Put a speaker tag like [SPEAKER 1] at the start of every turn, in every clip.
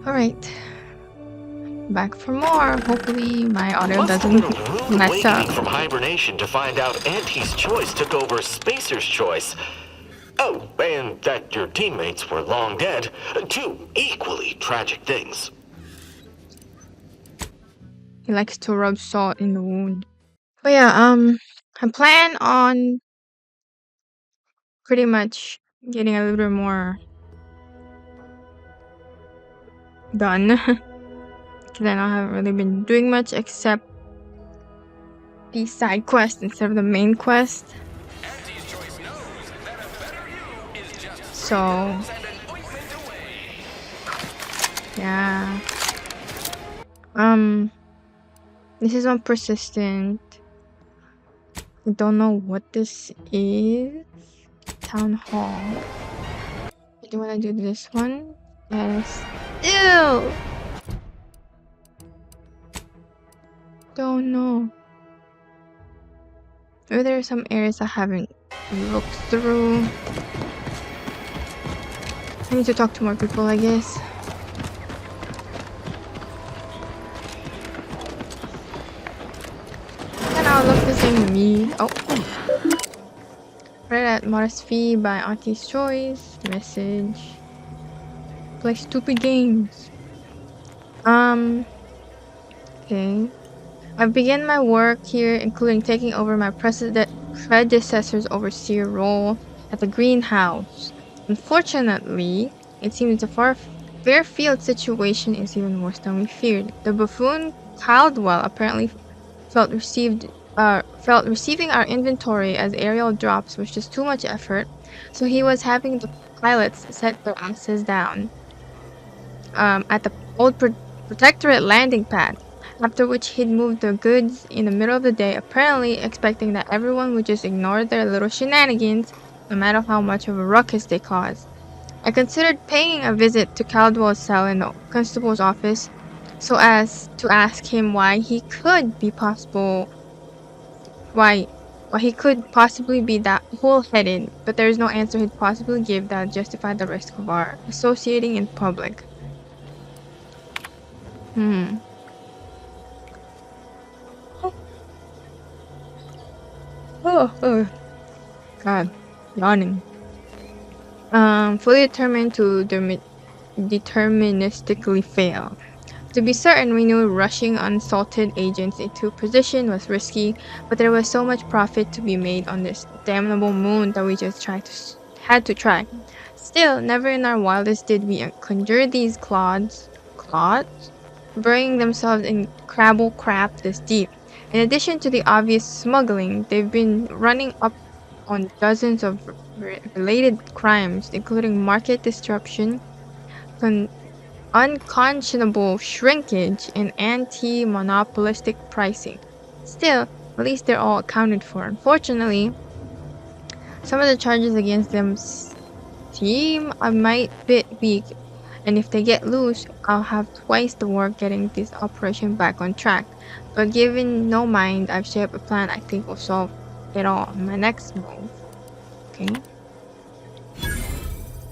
[SPEAKER 1] Alright, back for more. Hopefully my audio
[SPEAKER 2] Must have
[SPEAKER 1] doesn't
[SPEAKER 2] been a rude
[SPEAKER 1] mess up.
[SPEAKER 2] awakening from hibernation to find out Auntie's choice took over Spacer's choice. Oh, and that your teammates were long dead. Two equally tragic things.
[SPEAKER 1] He likes to rub salt in the wound. But yeah, I plan on pretty much getting a little bit more done. Because I know I haven't really been doing much except the side quest instead of the main quest. So yeah. This is on persistent. I don't know what this is. Town hall. Do you want to do this one? Yes. Ew! Don't know. Maybe there are some areas I haven't looked through. I need to talk to more people, I guess. And I'll look the same me. Oh. Read at modest fee by Auntie's Choice. Message. Play stupid games. Okay. I began my work here, including taking over my predecessor's overseer role at the greenhouse. Unfortunately, it seems the Fairfield situation is even worse than we feared. The buffoon Caldwell apparently felt receiving our inventory as aerial drops was just too much effort, so he was having the pilots set their asses down at the old Protectorate landing pad. After which he'd moved the goods in the middle of the day, apparently expecting that everyone would just ignore their little shenanigans, no matter how much of a ruckus they caused. I considered paying a visit to Caldwell's cell in the constable's office, so as to ask him why he could possibly be that whole-headed, but there is no answer he'd possibly give that would justify the risk of our associating in public. Oh, God, yawning. Fully determined to deterministically fail. To be certain, we knew rushing unsalted agents into position was risky, but there was so much profit to be made on this damnable moon that we just had to try. Still, never in our wildest did we conjure these clods, burying themselves in crabble crap this deep. In addition to the obvious smuggling, they've been running up on dozens of related crimes, including market disruption, unconscionable shrinkage, and anti-monopolistic pricing. Still, at least they're all accounted for. Unfortunately, some of the charges against them seem a mite bit weak, and if they get loose, I'll have twice the work getting this operation back on track. But given no mind, I've shaped a plan I think will solve it all in my next move. Okay.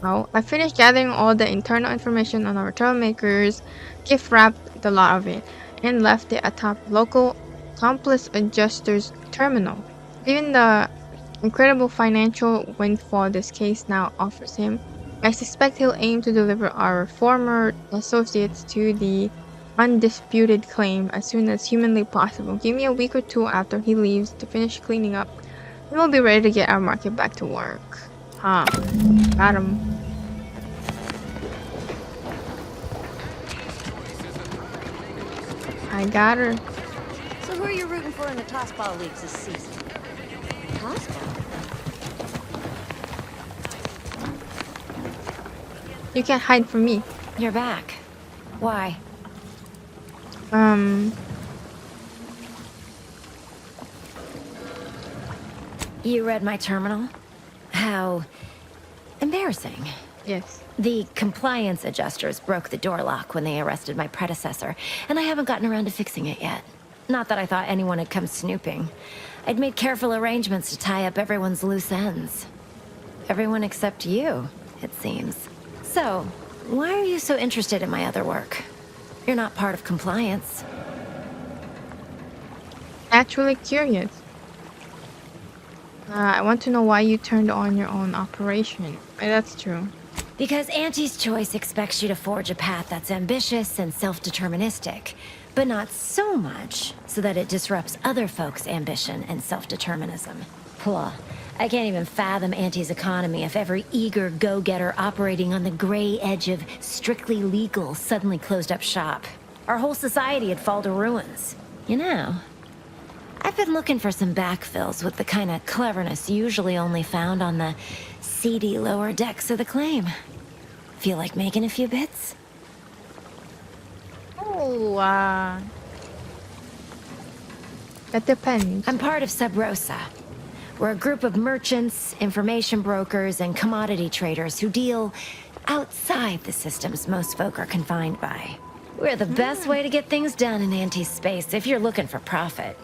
[SPEAKER 1] Well, I finished gathering all the internal information on our troublemakers, gift wrapped the lot of it, and left it atop local accomplice adjuster's terminal. Given the incredible financial windfall this case now offers him, I suspect he'll aim to deliver our former associates to the undisputed claim as soon as humanly possible. Give me a week or two after he leaves to finish cleaning up, and we'll be ready to get our market back to work. Got him. I got her.
[SPEAKER 3] So who are you rooting for in the tossball leagues this season? Tossball?
[SPEAKER 1] You can't hide from me.
[SPEAKER 3] You're back. Why? You read my terminal? How embarrassing.
[SPEAKER 1] Yes.
[SPEAKER 3] The compliance adjusters broke the door lock when they arrested my predecessor, and I haven't gotten around to fixing it yet. Not that I thought anyone had come snooping. I'd made careful arrangements to tie up everyone's loose ends. Everyone except you, it seems. So, why are you so interested in my other work? You're not part of compliance.
[SPEAKER 1] Naturally curious. I want to know why you turned on your own operation. That's true.
[SPEAKER 3] Because Auntie's Choice expects you to forge a path that's ambitious and self-deterministic, but not so much so that it disrupts other folks' ambition and self-determinism. Plah. I can't even fathom Auntie's economy if every eager go-getter operating on the gray edge of strictly legal suddenly closed up shop. Our whole society would fall to ruins. You know, I've been looking for some backfills with the kind of cleverness usually only found on the seedy lower decks of the claim. Feel like making a few bits?
[SPEAKER 1] Oh, that depends.
[SPEAKER 3] I'm part of Sub Rosa. We're a group of merchants, information brokers, and commodity traders who deal outside the systems most folk are confined by. We're the best way to get things done in anti-space if you're looking for profit.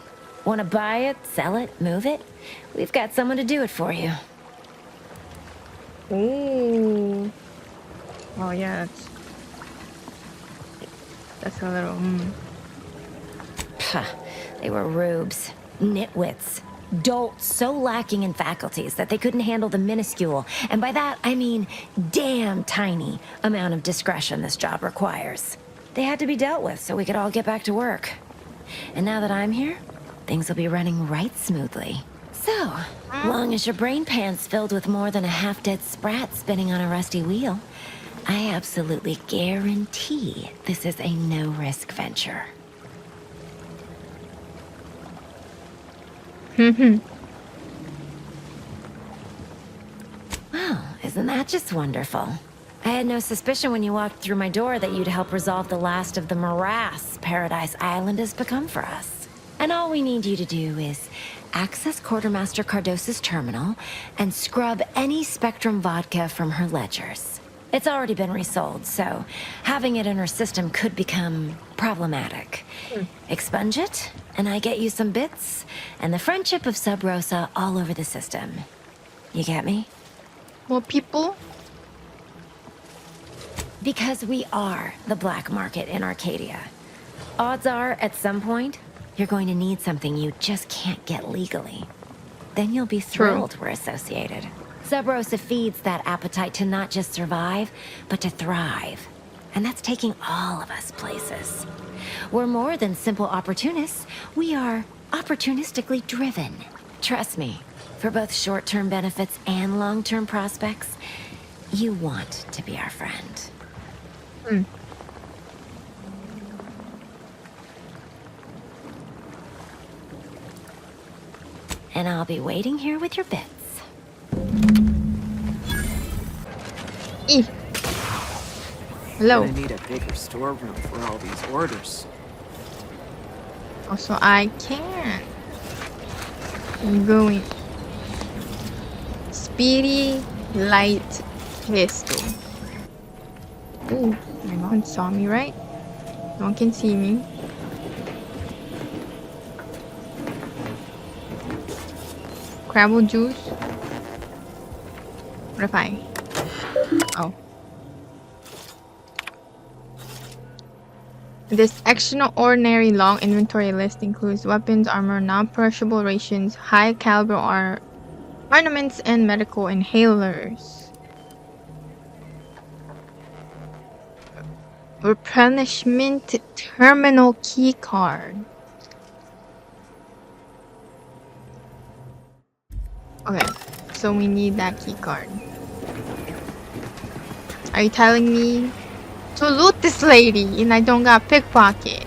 [SPEAKER 3] Want to buy it, sell it, move it? We've got someone to do it for you.
[SPEAKER 1] Ooh. Oh yeah, that's a little.
[SPEAKER 3] Puh, they were rubes, nitwits, dolts so lacking in faculties that they couldn't handle the minuscule, and by that I mean damn tiny, amount of discretion this job requires. They had to be dealt with so we could all get back to work. And now that I'm here, things will be running right smoothly. So, long as your brain pan's filled with more than a half-dead sprat spinning on a rusty wheel, I absolutely guarantee this is a no-risk venture. Well, isn't that just wonderful? I had no suspicion when you walked through my door that you'd help resolve the last of the morass Paradise Island has become for us. And all we need you to do is access Quartermaster Cardos's terminal and scrub any Spectrum vodka from her ledgers. It's already been resold, so having it in her system could become problematic. Expunge it, and I get you some bits, and the friendship of Sub Rosa all over the system. You get me?
[SPEAKER 1] More people?
[SPEAKER 3] Because we are the black market in Arcadia. Odds are, at some point, you're going to need something you just can't get legally. Then you'll be thrilled we're associated. Sub Rosa feeds that appetite to not just survive, but to thrive. And that's taking all of us places. We're more than simple opportunists. We are opportunistically driven. Trust me, for both short-term benefits and long-term prospects, you want to be our friend. And I'll be waiting here with your bits.
[SPEAKER 1] Hello.
[SPEAKER 4] Gonna need a bigger storeroom for all these orders.
[SPEAKER 1] Also, I can't. I'm going. Speedy light pistol. Ooh, no one saw me, right? No one can see me. Crabble juice. What if I? Oh. This extraordinary long inventory list includes weapons, armor, non-perishable rations, high caliber ornaments, and medical inhalers. Replenishment terminal key card. Okay, so we need that key card. Are you telling me to loot this lady and I don't got pickpocket?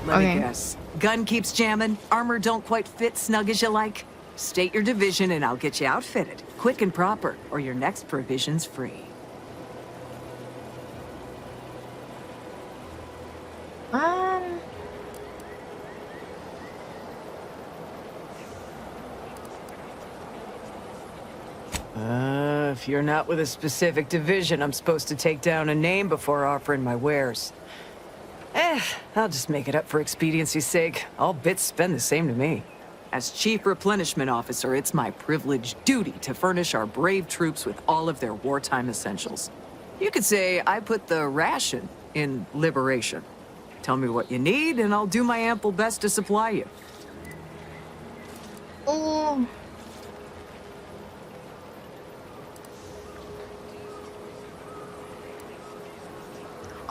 [SPEAKER 4] Let
[SPEAKER 1] Okay.
[SPEAKER 4] me guess. Gun keeps jamming, armor don't quite fit snug as you like. State your division and I'll get you outfitted, quick and proper, or your next provision's free. If you're not with a specific division, I'm supposed to take down a name before offering my wares. I'll just make it up for expediency's sake. All bits spend the same to me. As Chief Replenishment Officer, it's my privileged duty to furnish our brave troops with all of their wartime essentials. You could say I put the ration in liberation. Tell me what you need, and I'll do my ample best to supply you.
[SPEAKER 1] Oh.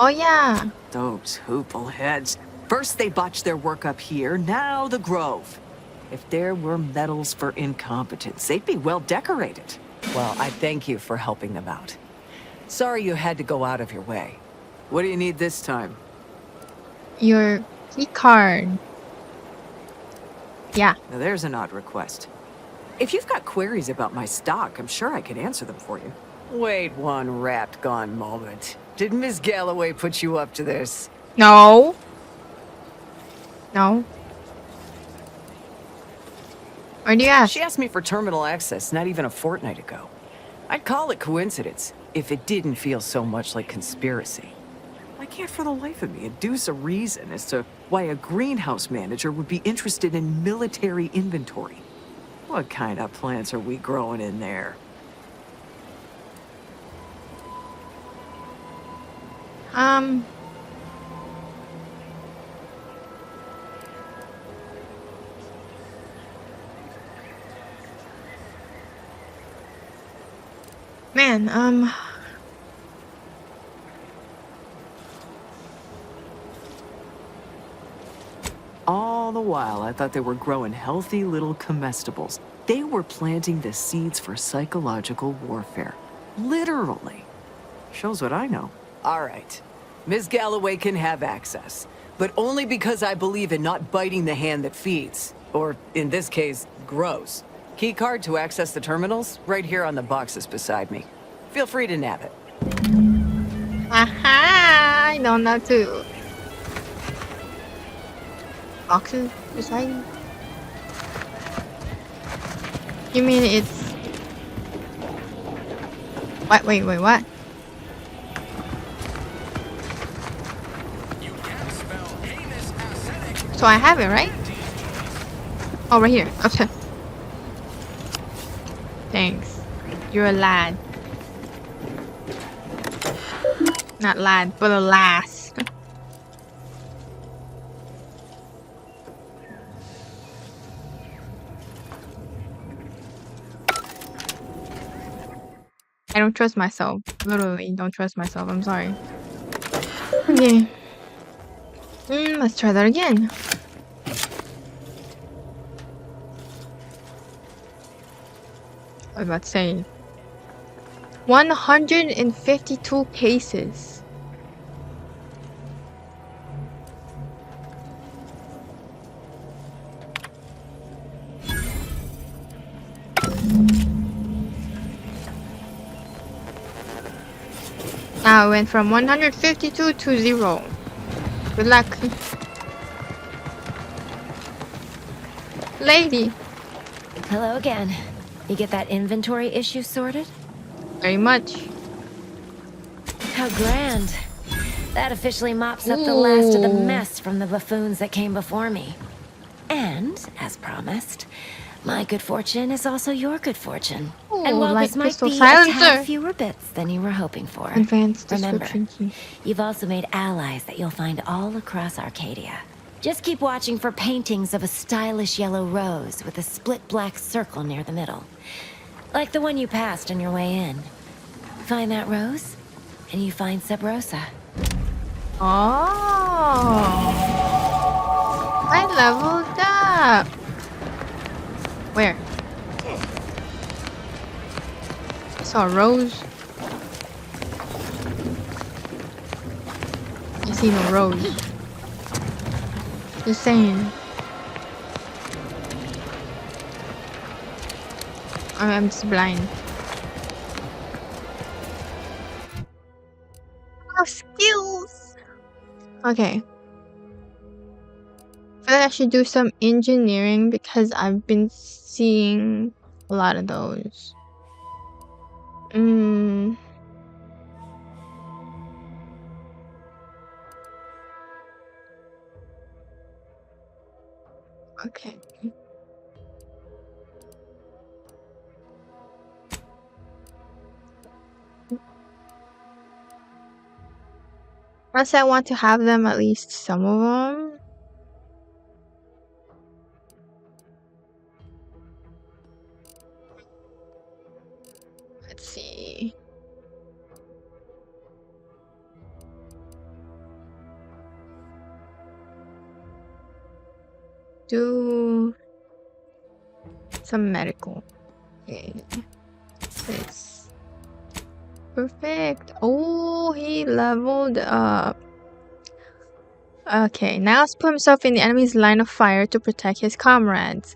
[SPEAKER 1] Oh yeah.
[SPEAKER 4] Those hoople heads. First they botched their work up here, now the Grove. If there were medals for incompetence, they'd be well decorated. Well, I thank you for helping them out. Sorry you had to go out of your way. What do you need this time?
[SPEAKER 1] Your key card. Yeah.
[SPEAKER 4] Now there's an odd request. If you've got queries about my stock, I'm sure I could answer them for you. Wait one rapt gone moment. Did Miss Galloway put you up to this?
[SPEAKER 1] No. No. Why do you ask?
[SPEAKER 4] She asked me for terminal access not even a fortnight ago. I'd call it coincidence if it didn't feel so much like conspiracy. I can't for the life of me deduce a reason as to why a greenhouse manager would be interested in military inventory. What kind of plants are we growing in there?
[SPEAKER 1] Man,
[SPEAKER 4] All the while, I thought they were growing healthy little comestibles. They were planting the seeds for psychological warfare. Literally. Shows what I know. All right. Ms. Galloway can have access, but only because I believe in not biting the hand that feeds. Or, in this case, grows. Keycard to access the terminals, right here on the boxes beside me. Feel free to nab it.
[SPEAKER 1] aha! I know now too. Boxes beside you? You mean it's... What? Wait, what? So I have it, right? Oh, right here. Okay. Thanks. You're a lad. Not lad, but a lass. I don't trust myself. Literally, don't trust myself. I'm sorry. Okay. Let's try that again. I was about to say 152 cases. Now it went from 152 to 0. Good luck. Lady.
[SPEAKER 3] Hello again. You get that inventory issue sorted?
[SPEAKER 1] Very much.
[SPEAKER 3] How grand. That officially mops up the last of the
[SPEAKER 1] Ooh.
[SPEAKER 3] mess from the buffoons that came before me. And, as promised, my good fortune is also your good fortune. And
[SPEAKER 1] Ooh,
[SPEAKER 3] while
[SPEAKER 1] like
[SPEAKER 3] this might
[SPEAKER 1] Crystal
[SPEAKER 3] be a
[SPEAKER 1] Silencer.
[SPEAKER 3] tad fewer bits than you were hoping for,
[SPEAKER 1] Advanced
[SPEAKER 3] remember,
[SPEAKER 1] description key.
[SPEAKER 3] you've also made allies that you'll find all across Arcadia. Just keep watching for paintings of a stylish yellow rose with a split black circle near the middle. Like the one you passed on your way in. Find that rose, and you find Sub Rosa.
[SPEAKER 1] Oh. I leveled up. Where? I saw a rose. I see no rose. Just saying. I'm just blind. Oh, skills! Okay. I feel like I should do some engineering because I've been seeing a lot of those. Okay. Plus, I want to have them, at least some of them. Let's see. Do some medical. Okay. This. Perfect. Oh, he leveled up. Okay, now let's put himself in the enemy's line of fire to protect his comrades.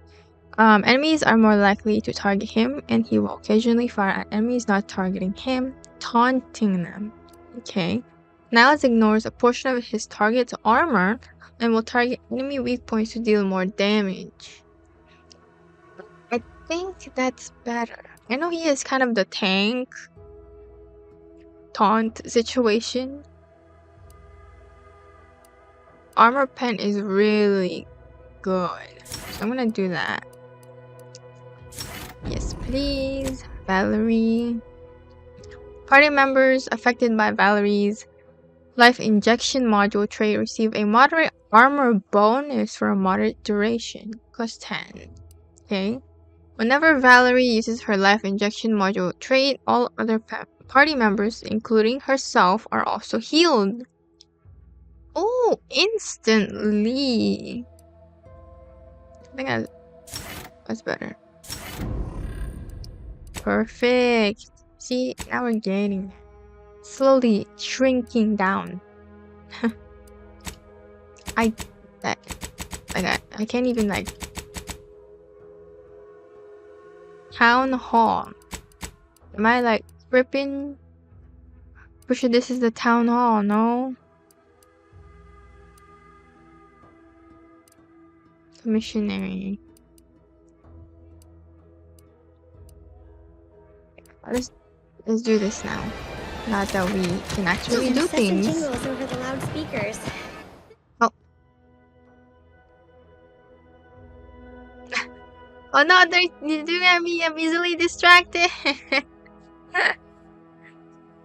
[SPEAKER 1] Enemies are more likely to target him, and he will occasionally fire at enemies not targeting him, taunting them. Okay. Niles ignores a portion of his target's armor and will target enemy weak points to deal more damage. I think that's better. I know he is kind of the tank taunt situation. Armor pen is really good, so I'm gonna do that. Yes, please. Valerie. Party members affected by Valerie's life injection module trait receive a moderate armor bonus for a moderate duration, plus 10. Okay. Whenever Valerie uses her life injection module trait, all other party members, including herself, are also healed. Oh, instantly. I think that's better. Perfect. See, now we're getting slowly shrinking down. I can't even like town hall. Am I like tripping? Pretty sure this is the town hall, no? Missionary. Let's do this now. Not that we can actually do things.
[SPEAKER 5] Jingles over the loudspeakers.
[SPEAKER 1] Oh. Oh no, you're doing at me. I'm easily distracted.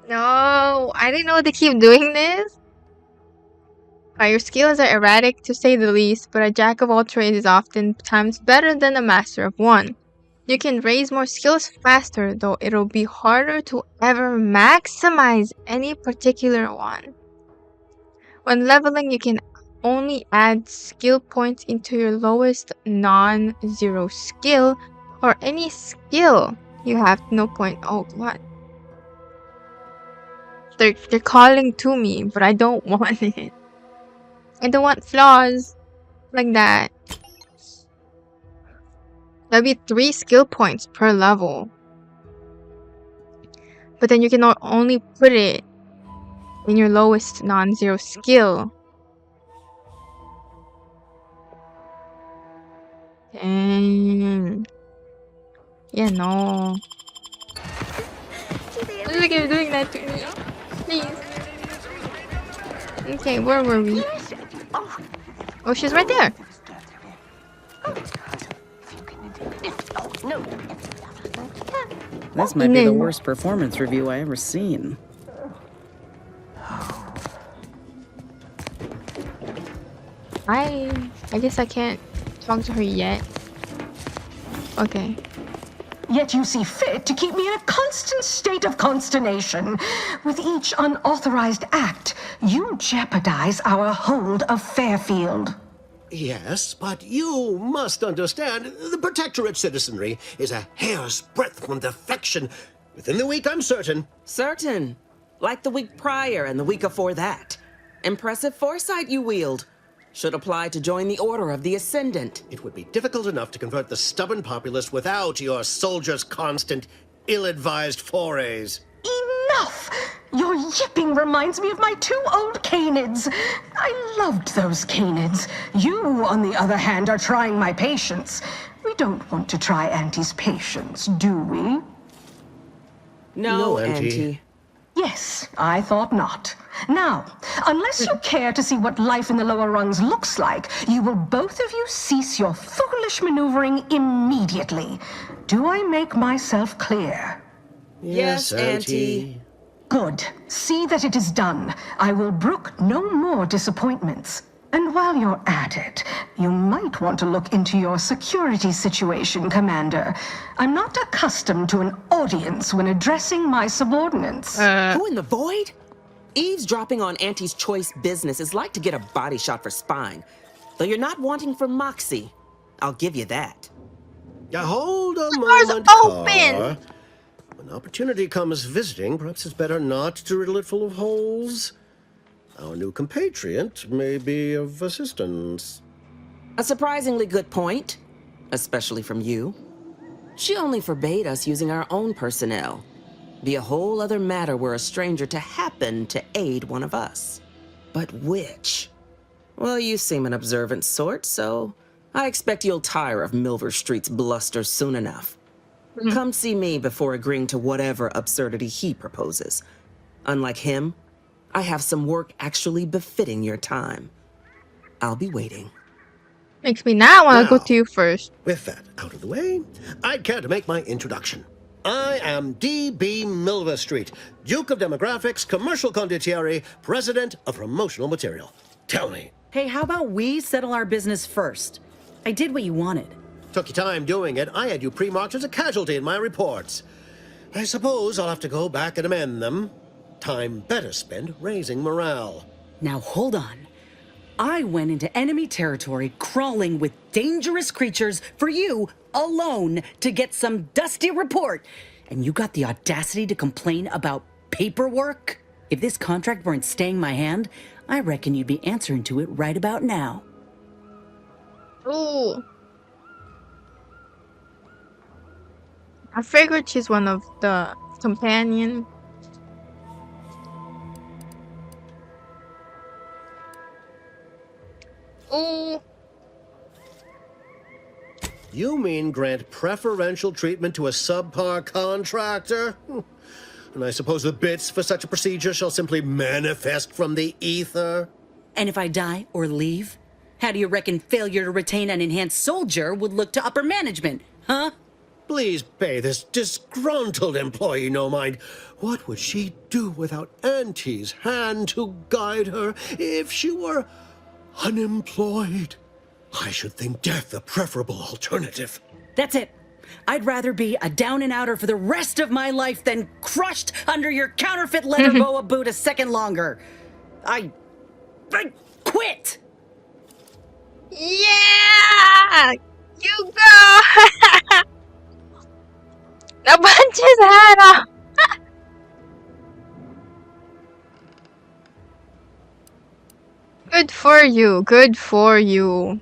[SPEAKER 1] No, I didn't know they keep doing this. Your skills are erratic to say the least, but a jack of all trades is oftentimes better than a master of one. You can raise more skills faster, though it'll be harder to ever maximize any particular one. When leveling, you can only add skill points into your lowest non-zero skill, or any skill you have no point. Oh, what? They're calling to me, but I don't want it. I don't want flaws like that. That'll be 3 skill points per level. But then you can only put it in your lowest non-zero skill. Dang. Yeah, no. Look at you doing that to me. Please. Okay, where were we? Oh, she's right there.
[SPEAKER 6] This might be the worst performance review I ever seen.
[SPEAKER 1] I guess I can't talk to her yet. Okay.
[SPEAKER 7] Yet you see fit to keep me in a constant state of consternation. With each unauthorized act, you jeopardize our hold of Fairfield.
[SPEAKER 8] Yes, but you must understand, the Protectorate citizenry is a hair's breadth from defection. Within the week, I'm certain.
[SPEAKER 9] Certain. Like the week prior and the week before that. Impressive foresight you wield. Should apply to join the Order of the Ascendant.
[SPEAKER 8] It would be difficult enough to convert the stubborn populace without your soldiers' constant, ill-advised forays.
[SPEAKER 7] Enough! Your yipping reminds me of my 2 old canids. I loved those canids. You, on the other hand, are trying my patience. We don't want to try Auntie's patience, do we?
[SPEAKER 9] No,
[SPEAKER 8] Auntie.
[SPEAKER 9] Auntie.
[SPEAKER 7] Yes, I thought not. Now, unless you care to see what life in the lower rungs looks like, you will both of you cease your foolish maneuvering immediately. Do I make myself clear?
[SPEAKER 9] Yes, Auntie.
[SPEAKER 7] Good. See that it is done. I will brook no more disappointments. And while you're at it, you might want to look into your security situation, Commander. I'm not accustomed to an audience when addressing my subordinates.
[SPEAKER 9] Who in the void? Eavesdropping on Auntie's choice business is like to get a body shot for spine. Though you're not wanting for moxie. I'll give you that.
[SPEAKER 8] Now, hold a
[SPEAKER 1] door's
[SPEAKER 8] moment,
[SPEAKER 1] open.
[SPEAKER 8] Car. When opportunity comes visiting, perhaps it's better not to riddle it full of holes. Our new compatriot may be of assistance.
[SPEAKER 9] A surprisingly good point, especially from you. She only forbade us using our own personnel. Be a whole other matter were a stranger to happen to aid one of us. But which? Well, you seem an observant sort, so I expect you'll tire of Milver Street's bluster soon enough. Come see me before agreeing to whatever absurdity he proposes. Unlike him, I have some work actually befitting your time. I'll be waiting.
[SPEAKER 1] Makes me not want to go
[SPEAKER 8] Now.
[SPEAKER 1] to you first.
[SPEAKER 8] With that out of the way, I'd care to make my introduction. I am D.B. Milver Street, Duke of Demographics, Commercial Condottieri, President of Promotional Material. Tell me,
[SPEAKER 6] Hey, how about we settle our business first? I did what you wanted.
[SPEAKER 8] took you time doing it. I had you pre-marked as a casualty in my reports. I suppose I'll have to go back and amend them. Time better spent raising morale.
[SPEAKER 6] Now hold on. I went into enemy territory crawling with dangerous creatures for you alone to get some dusty report. And you got the audacity to complain about paperwork? If this contract weren't staying my hand, I reckon you'd be answering to it right about now.
[SPEAKER 1] Ooh. I figured she's one of the companion. Ooh.
[SPEAKER 8] You mean grant preferential treatment to a subpar contractor? And I suppose the bits for such a procedure shall simply manifest from the ether?
[SPEAKER 6] And if I die or leave, how do you reckon failure to retain an enhanced soldier would look to upper management, huh?
[SPEAKER 8] Please pay this disgruntled employee no mind. What would she do without Auntie's hand to guide her if she were unemployed? I should think death a preferable alternative.
[SPEAKER 6] That's it. I'd rather be a down and outer for the rest of my life than crushed under your counterfeit leather boa boot a second longer. I quit!
[SPEAKER 1] Yeah! You go! Now punch his head off! Good for you, good for you.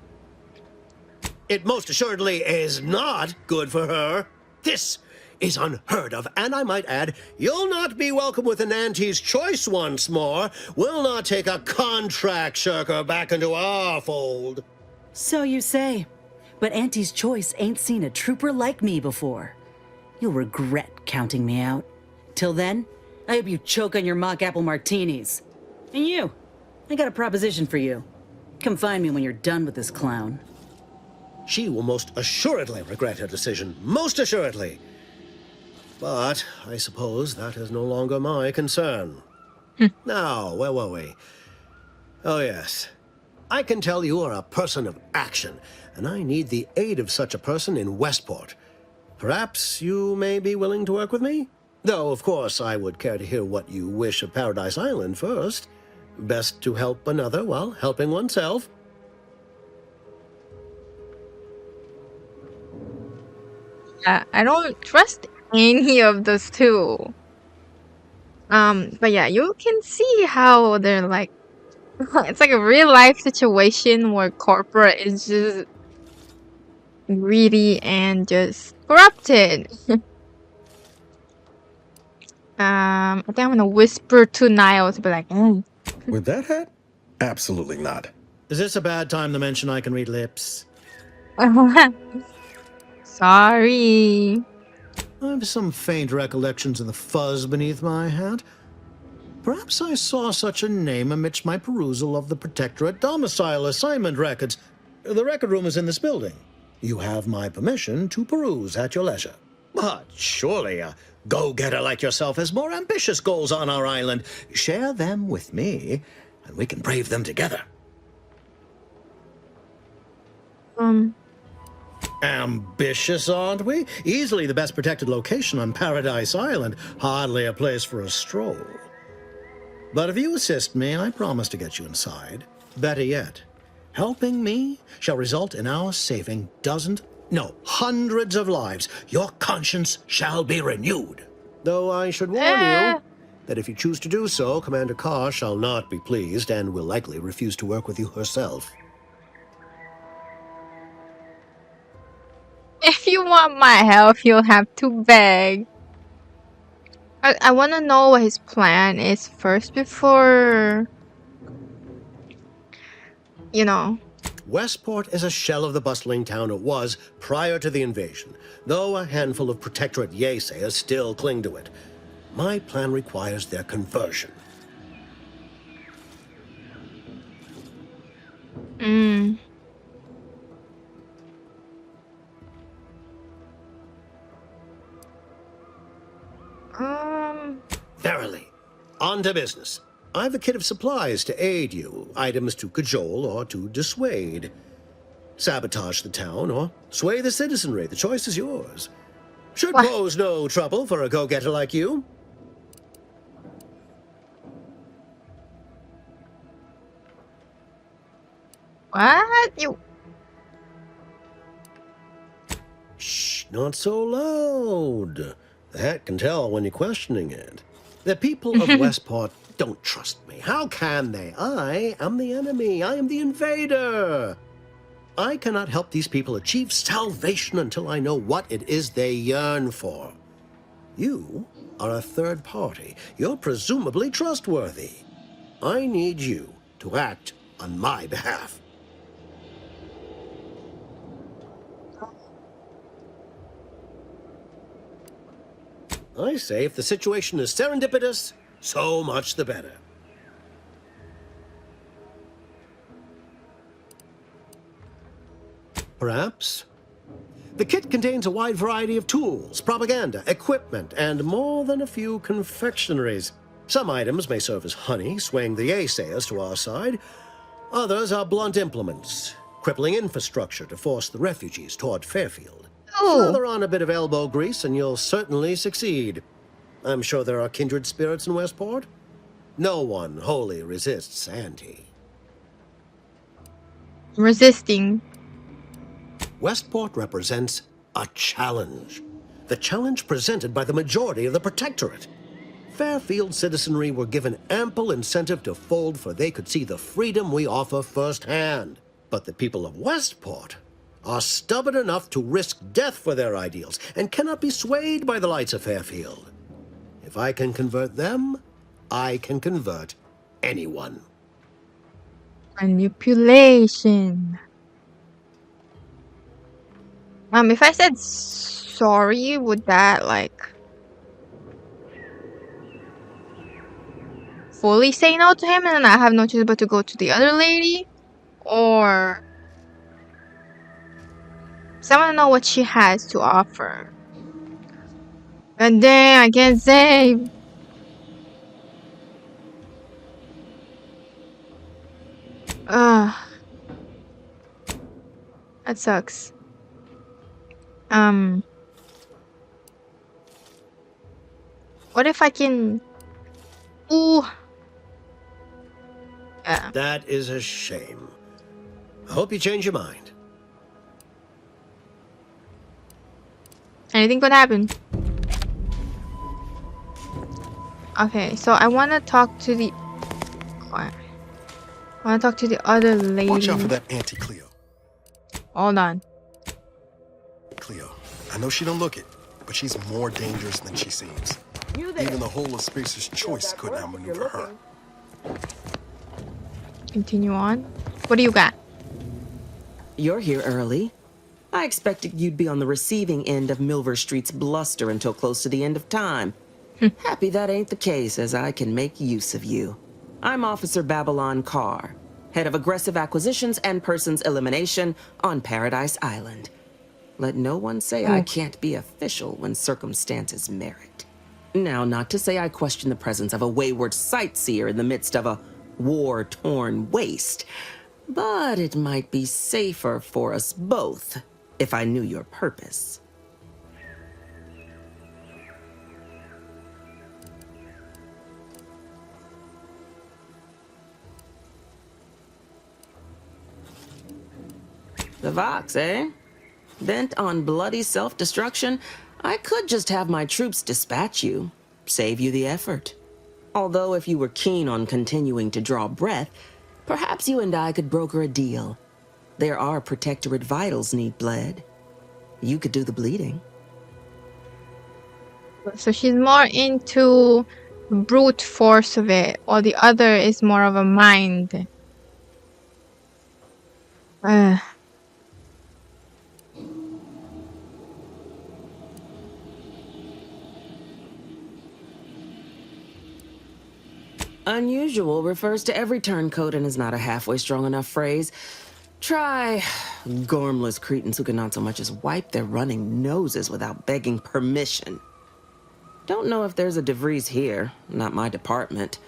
[SPEAKER 8] It most assuredly is not good for her. This is unheard of, and I might add, you'll not be welcome with an Auntie's choice once more. We'll not take a contract shirker back into our fold.
[SPEAKER 6] So you say. But Auntie's choice ain't seen a trooper like me before. You'll regret counting me out. Till then, I hope you choke on your mock apple martinis. And you, I got a proposition for you. Come find me when you're done with this clown.
[SPEAKER 8] She will most assuredly regret her decision. Most assuredly. But I suppose that is no longer my concern. Now, where were we? Oh, yes. I can tell you are a person of action, and I need the aid of such a person in Westport. Perhaps you may be willing to work with me? Though, of course, I would care to hear what you wish of Paradise Island first. Best to help another while helping oneself.
[SPEAKER 1] I don't trust any of those two. But yeah, you can see how they're like, it's like a real life situation where corporate is just greedy and just corrupted. I think I'm gonna whisper to Niall to be like,
[SPEAKER 10] With that hat? Absolutely not.
[SPEAKER 11] Is this a bad time to mention I can read lips?
[SPEAKER 1] Sorry.
[SPEAKER 11] I have some faint recollections of the fuzz beneath my hat. Perhaps I saw such a name amidst my perusal of the Protectorate domicile assignment records. The record room is in this building. You have my permission to peruse at your leisure.
[SPEAKER 8] But surely a go-getter like yourself has more ambitious goals on our island. Share them with me, and we can brave them together. Ambitious, aren't we? Easily the best protected location on Paradise Island. Hardly a place for a stroll. But if you assist me, I promise to get you inside. Better yet, helping me shall result in our saving dozens, no, hundreds of lives. Your conscience shall be renewed. Though I should warn you that if you choose to do so, Commander Carr shall not be pleased and will likely refuse to work with you herself.
[SPEAKER 1] If you want my help, you'll have to beg. I want to know what his plan is first before, you know.
[SPEAKER 8] Westport is a shell of the bustling town it was prior to the invasion, though a handful of Protectorate Yaesayers still cling to it. My plan requires their conversion. Verily. On to business. I've a kit of supplies to aid you, items to cajole or to dissuade. Sabotage the town or sway the citizenry. The choice is yours. Should pose no trouble for a go-getter like you.
[SPEAKER 1] What? You...
[SPEAKER 8] Shh, not so loud. The hat can tell when you're questioning it. The people of Westport don't trust me. How can they? I am the enemy. I am the invader. I cannot help these people achieve salvation until I know what it is they yearn for. You are a third party. You're presumably trustworthy. I need you to act on my behalf. I say if the situation is serendipitous, so much the better. Perhaps. The kit contains a wide variety of tools, propaganda, equipment, and more than a few confectionaries. Some items may serve as honey, swaying the Yaesayers to our side. Others are blunt implements, crippling infrastructure to force the refugees toward Fairfield. Slather on a bit of elbow grease and you'll certainly succeed. I'm sure there are kindred spirits in Westport. No one wholly resists Auntie.
[SPEAKER 1] Resisting.
[SPEAKER 8] Westport represents a challenge. The challenge presented by the majority of the Protectorate. Fairfield citizenry were given ample incentive to fold, for they could see the freedom we offer firsthand. But the people of Westport are stubborn enough to risk death for their ideals and cannot be swayed by the lights of Fairfield. If I can convert them, I can convert anyone.
[SPEAKER 1] Manipulation. If I said sorry, would that, like, fully say no to him and then I have no choice but to go to the other lady? Or... I want to know what she has to offer. And then I can't save. That sucks. What if I can... Ooh. Yeah.
[SPEAKER 8] That is a shame. I hope you change your mind.
[SPEAKER 1] Anything could happen. Okay, so I want to talk to the... Quiet. I want to talk to the other lady.
[SPEAKER 10] Watch out for that Auntie Cleo.
[SPEAKER 1] Hold on.
[SPEAKER 10] Cleo, I know she don't look it, but she's more dangerous than she seems. Even the whole of Spacer's Choice couldn't outmaneuver her.
[SPEAKER 1] Continue on. What do you got?
[SPEAKER 9] You're here early. I expected you'd be on the receiving end of Milver Street's bluster until close to the end of time. Happy that ain't the case, as I can make use of you. I'm Officer Babylon Carr, head of aggressive acquisitions and persons elimination on Paradise Island. Let no one say I can't be official when circumstances merit. Now, not to say I question the presence of a wayward sightseer in the midst of a war-torn waste, but it might be safer for us both if I knew your purpose. The Vox, eh? Bent on bloody self-destruction, I could just have my troops dispatch you, save you the effort. Although if you were keen on continuing to draw breath, perhaps you and I could broker a deal. There are Protectorate vitals need bled. You could do the bleeding.
[SPEAKER 1] So she's more into brute force of it, while the other is more of a mind.
[SPEAKER 9] Unusual refers to every turncoat and is not a halfway strong enough phrase. Try gormless cretins who can not so much as wipe their running noses without begging permission. Don't know if there's a DeVries here, not my department.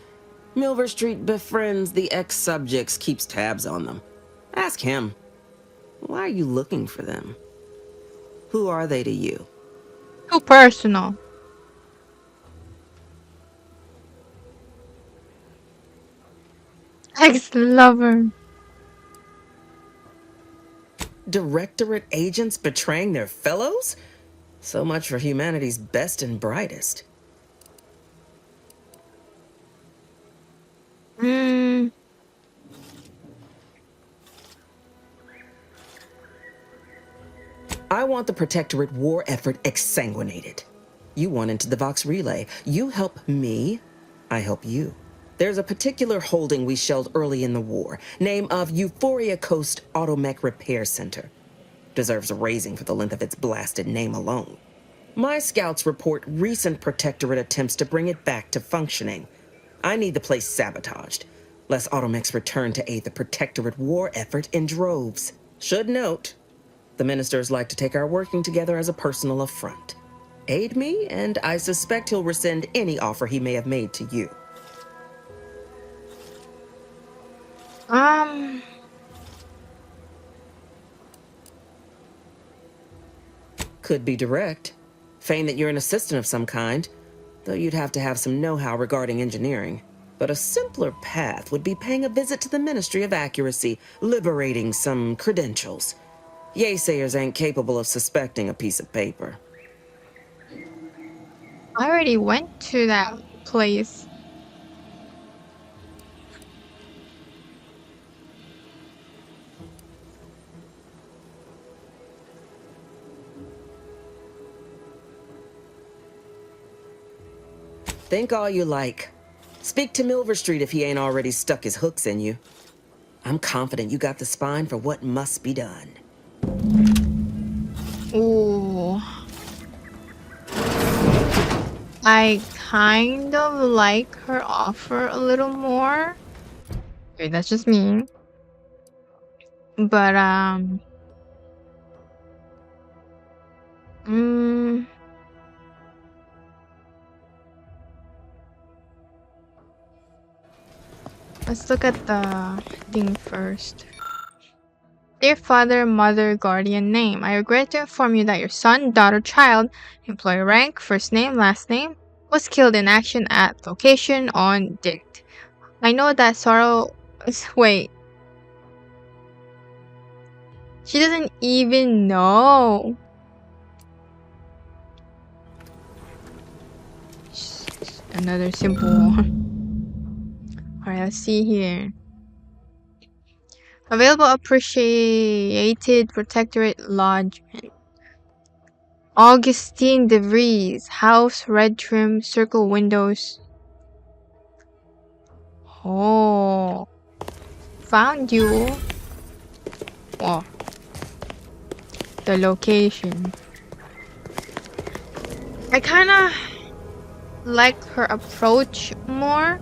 [SPEAKER 9] Milver Street befriends the ex-subjects, keeps tabs on them. Ask him. Why are you looking for them? Who are they to you?
[SPEAKER 1] Too personal. Ex-lover.
[SPEAKER 9] Directorate agents betraying their fellows? So much for humanity's best and brightest. I want the Protectorate war effort exsanguinated. You want into the Vox Relay. You help me, I help you. There's a particular holding we shelled early in the war. Name of Euphoria Coast Automech Repair Center. Deserves a raising for the length of its blasted name alone. My scouts report recent Protectorate attempts to bring it back to functioning. I need the place sabotaged, lest Automechs return to aid the Protectorate war effort in droves. Should note, the ministers like to take our working together as a personal affront. Aid me, and I suspect he'll rescind any offer he may have made to you. Could be direct. Feign that you're an assistant of some kind, though you'd have to have some know-how regarding engineering. But a simpler path would be paying a visit to the Ministry of Accuracy, liberating some credentials. Yaysayers ain't capable of suspecting a piece of paper.
[SPEAKER 1] I already went to that place.
[SPEAKER 9] Think all you like. Speak to Milver Street if he ain't already stuck his hooks in you. I'm confident you got the spine for what must be done.
[SPEAKER 1] Ooh. I kind of like her offer a little more. Okay, that's just me. But, let's look at the thing first. Dear father, mother, guardian name. I regret to inform you that your son, daughter, child, employer rank, first name, last name, was killed in action at location on date. I know that sorrow... Wait. She doesn't even know. Another simple... Alright, let's see here. Available appreciated Protectorate lodgement. Augustine DeVries. House, red trim, circle windows. Oh. Found you. Oh. The location. I kinda like her approach more.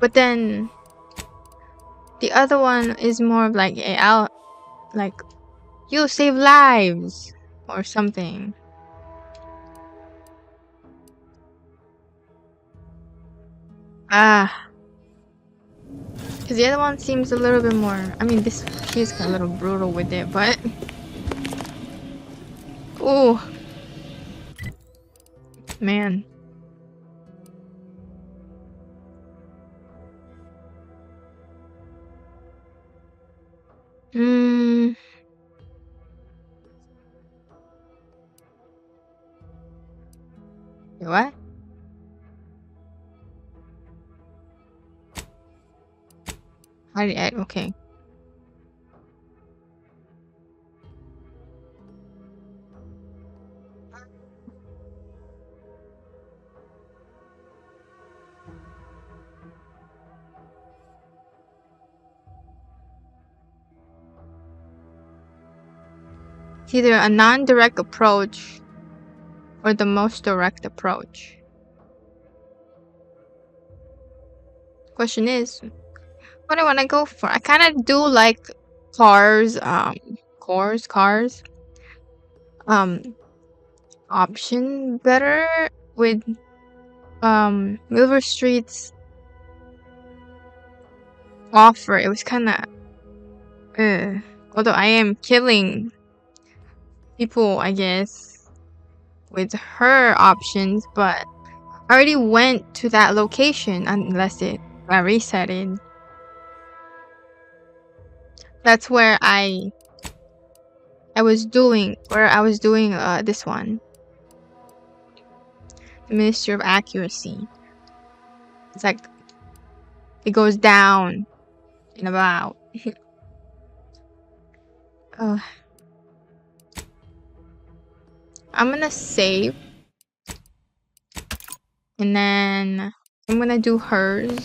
[SPEAKER 1] But then the other one is more of like You'll save lives or something. Ah. Because the other one seems a little bit more... I mean, she's a little brutal with it, but... Ooh. Man. What? Okay. It's either a non-direct approach or the most direct approach. Question is, what do I want to go for? I kind of do like cars, option better with Wilbur Street's offer. It was kind of, although I am killing people, I guess, with her options, but I already went to that location unless it got resetted. That's where I was doing this one. The Ministry of Accuracy. It's like it goes down and about. I'm gonna save. And then I'm gonna do hers.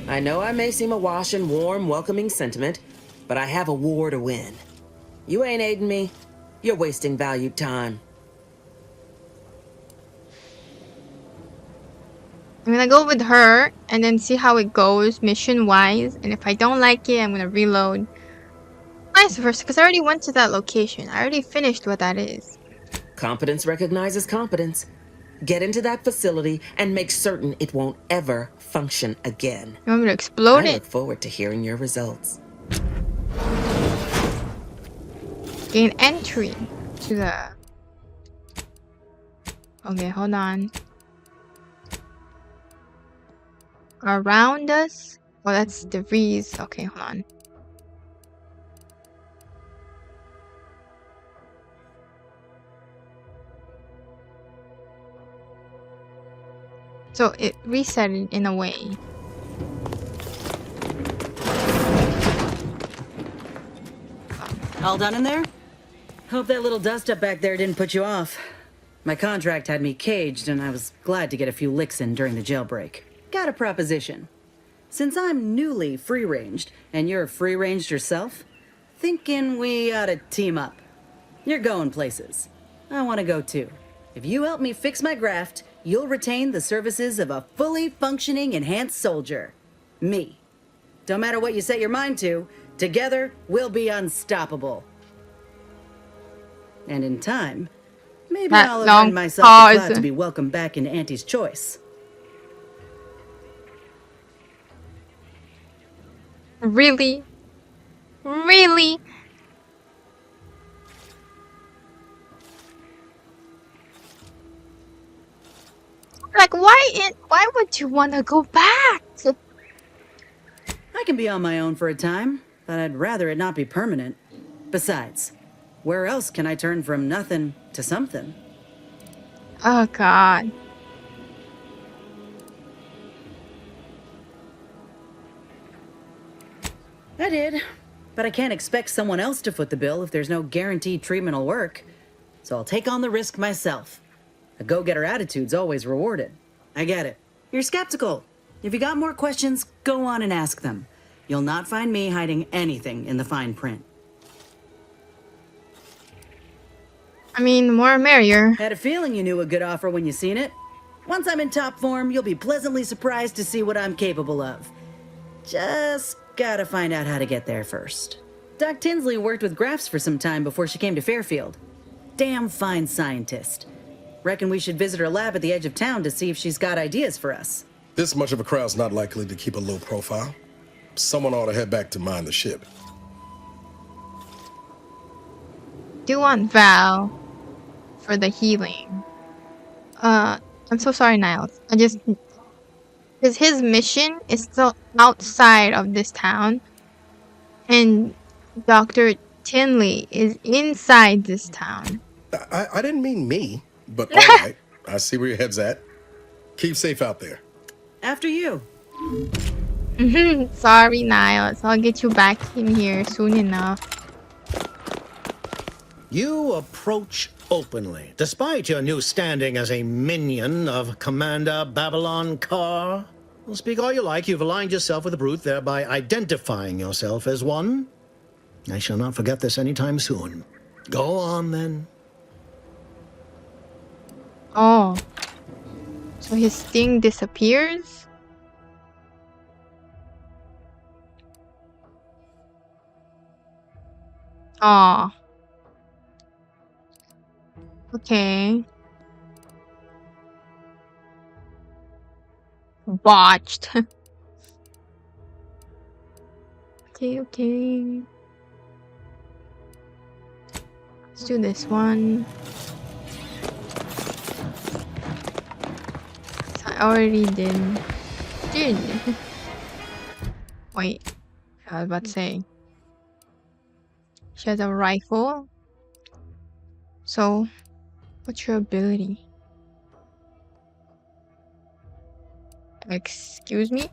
[SPEAKER 9] I know I may seem awash in warm, welcoming sentiment, but I have a war to win. You ain't aiding me. You're wasting valued time.
[SPEAKER 1] I'm gonna go with her and then see how it goes mission-wise. And if I don't like it, I'm gonna reload. Vice versa, because I already went to that location. I already finished what that is.
[SPEAKER 9] Competence recognizes competence. Get into that facility and make certain it won't ever function again.
[SPEAKER 1] You want me to explode it?
[SPEAKER 9] I look forward to hearing your results.
[SPEAKER 1] Gain entry to the... Okay, hold on. Around us? Oh, that's DeVries. Okay, hold on. So it reset it in a way.
[SPEAKER 6] All done in there? Hope that little dust up back there didn't put you off. My contract had me caged, and I was glad to get a few licks in during the jailbreak. Got a proposition. Since I'm newly free-ranged, and you're free-ranged yourself, thinking we ought to team up. You're going places. I want to go too. If you help me fix my graft, you'll retain the services of a fully functioning enhanced soldier. Me. Don't matter what you set your mind to, together we'll be unstoppable. And in time, maybe I'll earn myself the clout to be welcomed back into Auntie's Choice.
[SPEAKER 1] Really? Really? Like, why would you want to go back?
[SPEAKER 6] I can be on my own for a time, but I'd rather it not be permanent. Besides, where else can I turn from nothing to something?
[SPEAKER 1] Oh, God.
[SPEAKER 6] I did, but I can't expect someone else to foot the bill if there's no guaranteed treatment will work. So I'll take on the risk myself. A go-getter attitude's always rewarded. I get it. You're skeptical. If you got more questions, go on and ask them. You'll not find me hiding anything in the fine print.
[SPEAKER 1] I mean, the more merrier.
[SPEAKER 6] Had a feeling you knew a good offer when you seen it. Once I'm in top form, you'll be pleasantly surprised to see what I'm capable of. Just gotta find out how to get there first. Doc Tinsley worked with Grafs for some time before she came to Fairfield. Damn fine scientist. Reckon we should visit her lab at the edge of town to see if she's got ideas for us.
[SPEAKER 10] This much of a crowd's not likely to keep a low profile. Someone ought to head back to mind the ship.
[SPEAKER 1] Do you want Val for the healing? I'm so sorry, Niles. Because his mission is still outside of this town, and Dr. Tinley is inside this town.
[SPEAKER 10] I didn't mean me, but all right. I see where your head's at. Keep safe out there.
[SPEAKER 6] After you.
[SPEAKER 1] Sorry, Niles. I'll get you back in here soon enough.
[SPEAKER 11] You approach openly, despite your new standing as a minion of Commander Babylon Carr. Well, speak all you like, you've aligned yourself with the Brute, thereby identifying yourself as one. I shall not forget this anytime soon. Go on, then.
[SPEAKER 1] Oh. So his sting disappears? Aw. Okay. Botched. Okay. Let's do this one. I already did. Wait. I was about to say. She has a rifle. So, what's your ability? Excuse me?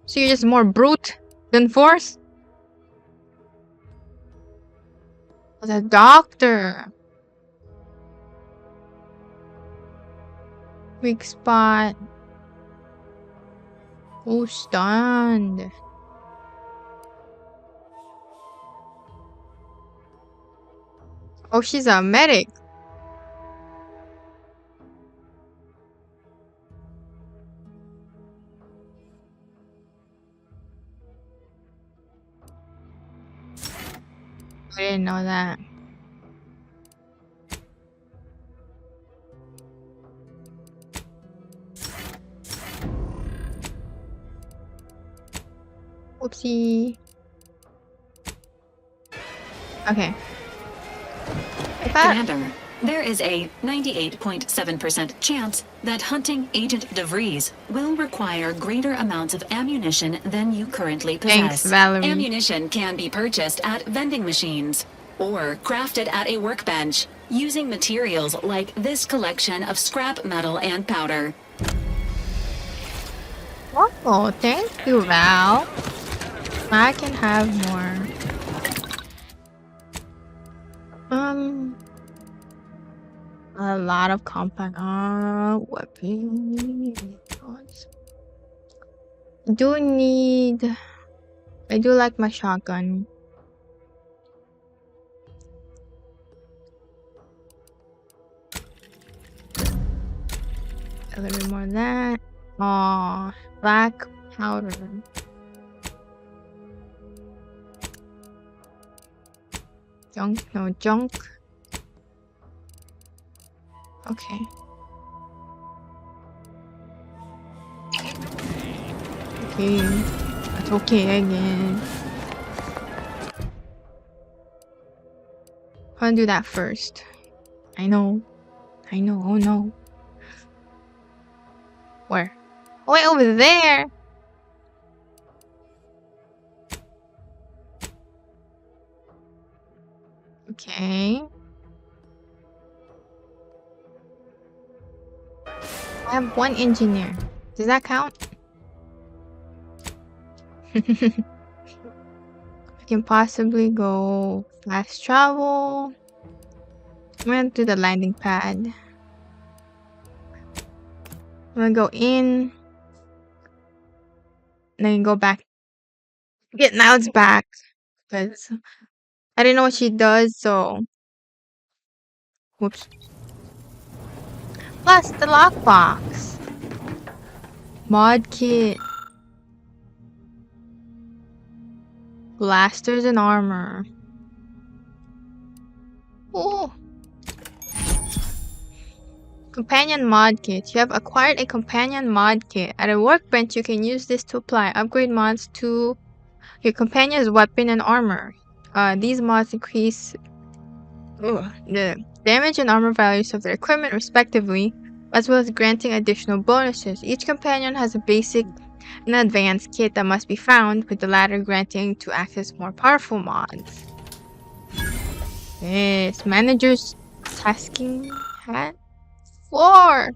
[SPEAKER 1] So you're just more brute than force? The doctor. Weak spot. Oh, stunned. Oh, she's a medic. I didn't know that. Whoopsie. Okay.
[SPEAKER 12] Commander, there is a 98.7% chance that hunting Agent DeVries will require greater amounts of ammunition than you currently possess.
[SPEAKER 1] Thanks, Valerie.
[SPEAKER 12] Ammunition can be purchased at vending machines or crafted at a workbench using materials like this collection of scrap metal and powder.
[SPEAKER 1] Oh, thank you, Val. I can have more. A lot of compact weapons. I do like my shotgun. A little bit more of that. Aw, black powder. Junk, no junk. Okay. Okay. That's okay again. I'm gonna do that first. I know. Oh no. Where? Oh, wait, over there! Okay. I have one engineer. Does that count? I can possibly go fast travel. I'm gonna do the landing pad. I'm gonna go in. And then go back. Get Niles back. Because I didn't know what she does, so. Whoops. Plus the lockbox. Mod kit. blasters and armor. Oh. Companion mod kit. You have acquired a companion mod kit. At a workbench, you can use this to apply upgrade mods to your companion's weapon and armor. These mods increase the damage and armor values of their equipment respectively, as well as granting additional bonuses. Each companion has a basic and advanced kit that must be found, with the latter granting to access more powerful mods. Yes, manager's tasking hat. 4.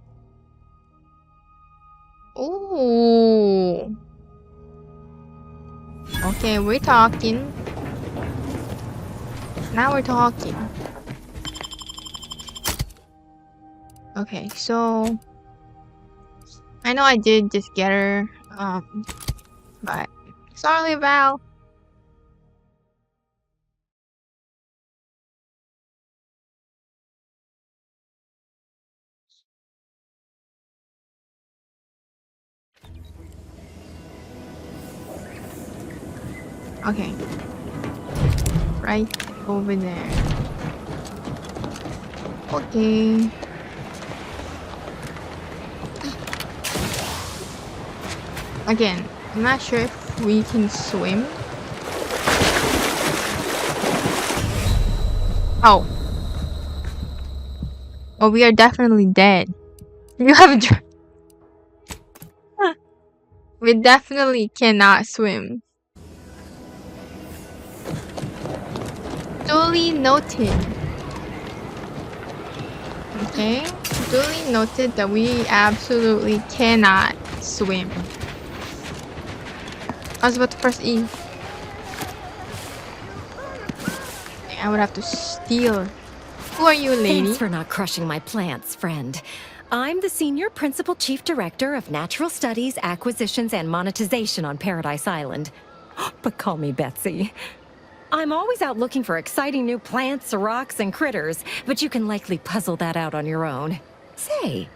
[SPEAKER 1] Ooh. Okay, we're talking. Now we're talking. Okay, so I know I did just get her, but sorry, Val. Okay. Right over there. Okay. Again, I'm not sure if we can swim. Oh. Oh, we are definitely dead. You have a we definitely cannot swim. Duly noted. Okay, duly noted that we absolutely cannot swim. I was about to press E. I would have to steal. Who are you, lady?
[SPEAKER 3] Thanks for not crushing my plants, friend. I'm the Senior Principal Chief Director of Natural Studies, Acquisitions, and Monetization on Paradise Island. But call me Betsy. I'm always out looking for exciting new plants, rocks, and critters, but you can likely puzzle that out on your own. Say,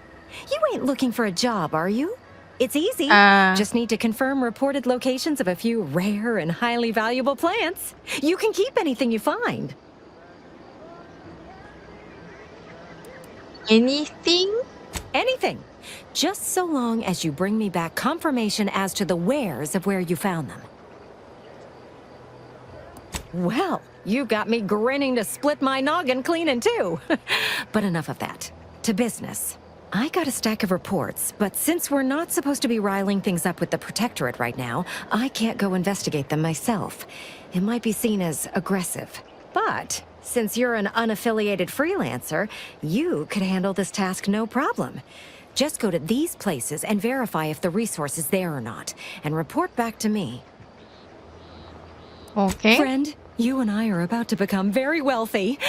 [SPEAKER 3] you ain't looking for a job, are you? It's easy. Just need to confirm reported locations of a few rare and highly valuable plants. You can keep anything you find.
[SPEAKER 1] Anything?
[SPEAKER 3] Anything. Just so long as you bring me back confirmation as to the wares of where you found them. Well, you got me grinning to split my noggin clean in two. But enough of that. To business. I got a stack of reports, but since we're not supposed to be riling things up with the Protectorate right now, I can't go investigate them myself. It might be seen as aggressive. But since you're an unaffiliated freelancer, you could handle this task no problem. Just go to these places and verify if the resource is there or not, and report back to me.
[SPEAKER 1] Okay.
[SPEAKER 3] Friend, you and I are about to become very wealthy.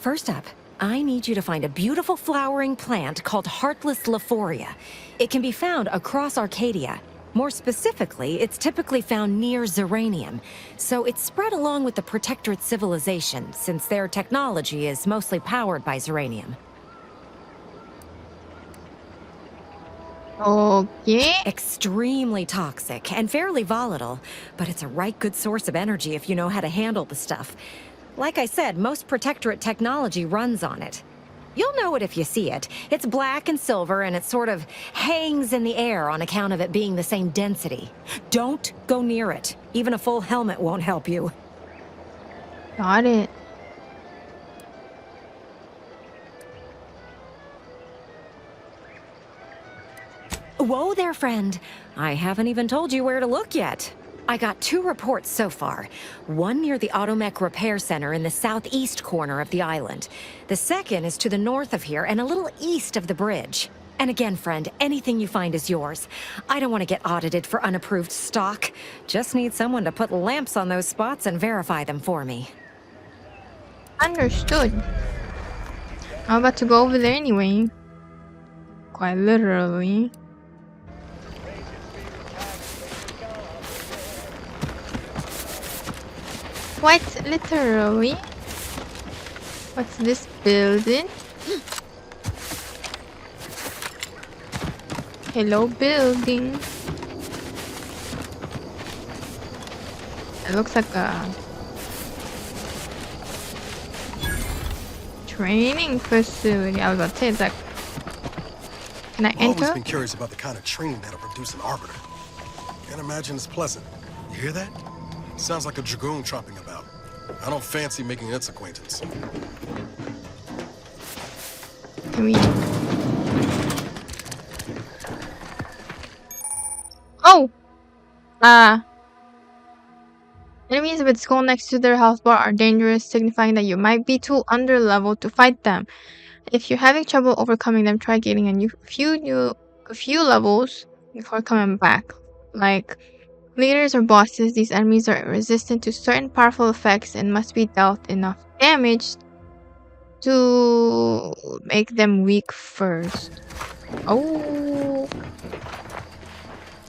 [SPEAKER 3] First up, I need you to find a beautiful flowering plant called Heartless Lephoria. It can be found across Arcadia. More specifically, it's typically found near Zeranium, so it's spread along with the Protectorate civilization, since their technology is mostly powered by Zeranium.
[SPEAKER 1] Okay.
[SPEAKER 3] Extremely toxic and fairly volatile, but it's a right good source of energy if you know how to handle the stuff. Like I said, most Protectorate technology runs on it. You'll know it if you see it. It's black and silver, and it sort of hangs in the air on account of it being the same density. Don't go near it. Even a full helmet won't help you.
[SPEAKER 1] Got it.
[SPEAKER 3] Whoa there, friend. I haven't even told you where to look yet. I got 2 reports so far. One near the Automech Repair Center in the southeast corner of the island. The second is to the north of here and a little east of the bridge. And again, friend, anything you find is yours. I don't want to get audited for unapproved stock. Just need someone to put lamps on those spots and verify them for me.
[SPEAKER 1] Understood. I'm about to go over there anyway. Quite literally. Quite literally. What's this building? Hello, building. It looks like a training facility. I was about to say, it's like, can I
[SPEAKER 10] I've always
[SPEAKER 1] enter?
[SPEAKER 10] been curious about the kind of training that'll produce an arbiter. Can't imagine it's pleasant. You hear that? Sounds like a dragoon tromping about. I don't fancy making its acquaintance.
[SPEAKER 1] Can we? Oh! Enemies with skull next to their health bar are dangerous, signifying that you might be too underleveled to fight them. If you're having trouble overcoming them, try getting a few levels before coming back. Like leaders or bosses, these enemies are resistant to certain powerful effects and must be dealt enough damage to make them weak first. Oh.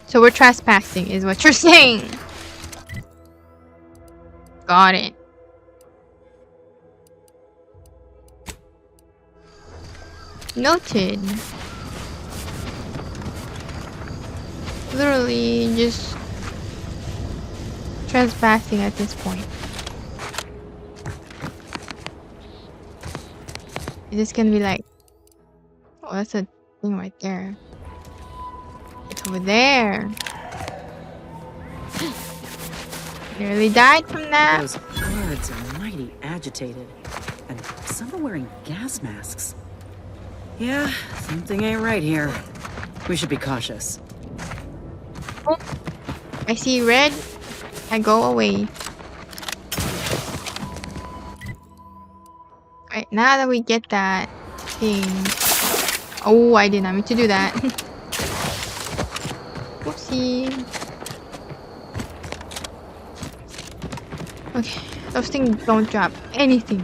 [SPEAKER 1] So we're trespassing is what you're saying. Got it. Noted. Literally just trespassing at this point. Is this gonna be like... Oh, that's a thing right there. It's over there. Nearly died from that.
[SPEAKER 6] Those guards are mighty agitated. And some are wearing gas masks. Yeah, something ain't right here. We should be cautious.
[SPEAKER 1] Oh, I see red. I go away. Alright, now that we get that thing... Oh, I did not mean to do that. Whoopsie. Okay, those things don't drop anything.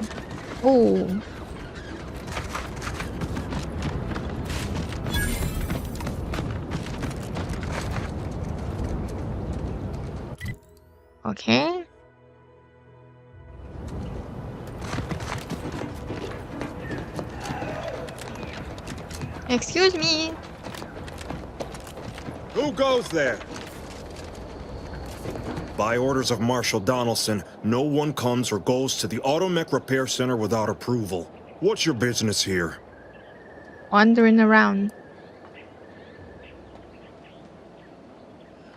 [SPEAKER 1] Oh. Okay. Excuse me.
[SPEAKER 13] Who goes there? By orders of Marshal Donaldson, no one comes or goes to the Automech Repair Center without approval. What's your business here?
[SPEAKER 1] Wandering around.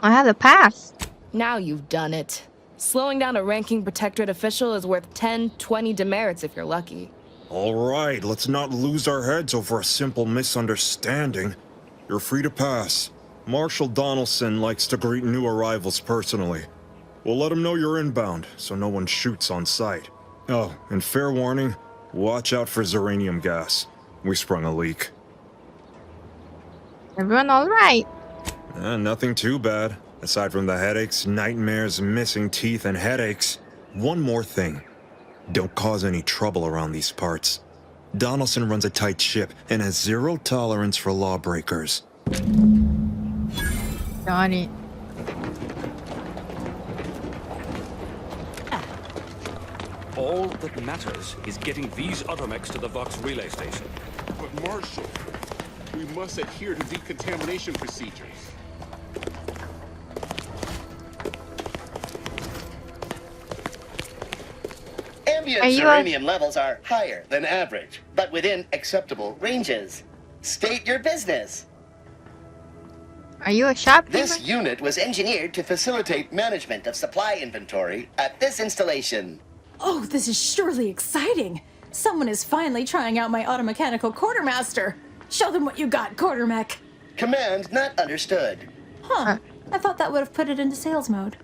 [SPEAKER 1] I have a pass.
[SPEAKER 14] Now you've done it. Slowing down a ranking protectorate official is worth 10, 20 demerits if you're lucky.
[SPEAKER 13] All right, let's not lose our heads over a simple misunderstanding. You're free to pass. Marshal Donaldson likes to greet new arrivals personally. We'll let him know you're inbound, so no one shoots on sight. Oh, and fair warning, watch out for Zeranium gas. We sprung a leak.
[SPEAKER 1] Everyone alright?
[SPEAKER 13] Nothing too bad. Aside from the headaches, nightmares, missing teeth, and headaches. One more thing. Don't cause any trouble around these parts. Donaldson runs a tight ship and has zero tolerance for lawbreakers.
[SPEAKER 1] Got it.
[SPEAKER 15] All that matters is getting these Automechs to the Vox relay station.
[SPEAKER 16] But Marshal, we must adhere to decontamination procedures.
[SPEAKER 17] Ambient uranium levels are higher than average, but within acceptable ranges. State your business.
[SPEAKER 1] Are you a shopkeeper?
[SPEAKER 17] This unit was engineered to facilitate management of supply inventory at this installation.
[SPEAKER 18] Oh, this is surely exciting. Someone is finally trying out my automechanical quartermaster. Show them what you got, Quartermech.
[SPEAKER 17] Command not understood.
[SPEAKER 18] Huh. I thought that would have put it into sales mode.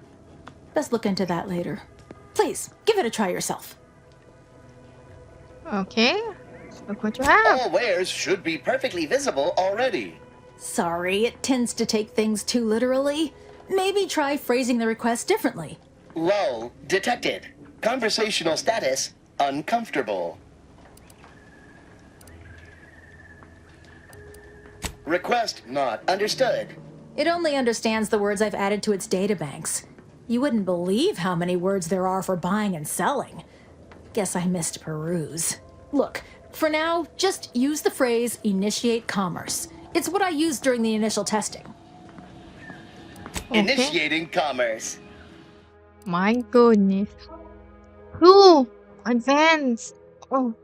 [SPEAKER 18] Best look into that later. Please, give it a try yourself.
[SPEAKER 1] Okay. Look what you have.
[SPEAKER 17] All wares should be perfectly visible already.
[SPEAKER 18] Sorry, it tends to take things too literally. Maybe try phrasing the request differently.
[SPEAKER 17] Lull detected. Conversational status uncomfortable. Request not understood.
[SPEAKER 18] It only understands the words I've added to its databanks. You wouldn't believe how many words there are for buying and selling. Guess I missed peruse. Look, for now, just use the phrase initiate commerce. It's what I used during the initial testing.
[SPEAKER 17] Okay. Initiating commerce.
[SPEAKER 1] My goodness. Ooh, advanced. Oh,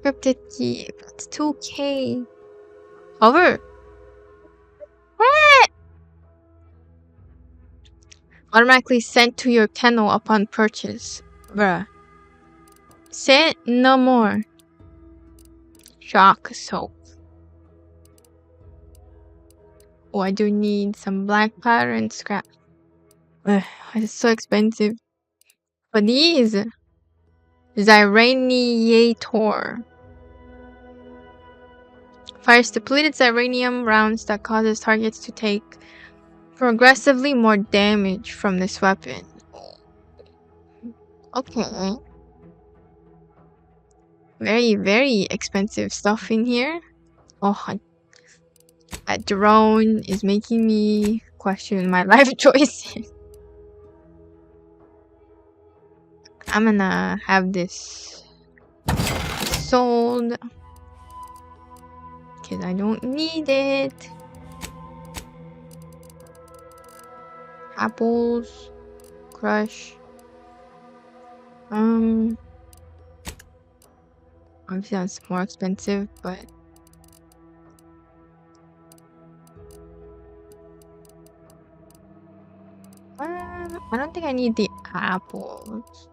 [SPEAKER 1] cryptid key. That's 2K. Hover. Ah! Automatically sent to your kennel upon purchase. Bruh. Say no more. Shock soap. Oh, I do need some black powder and scrap. Ugh, it's so expensive. But these Zyraniator. Fires depleted Zyranium rounds that causes targets to take progressively more damage from this weapon. Okay. Very, very expensive stuff in here. Oh, that drone is making me question my life choices. I'm gonna have this sold because I don't need it. Apples, crush. Obviously that's more expensive, but I don't think I need the apples.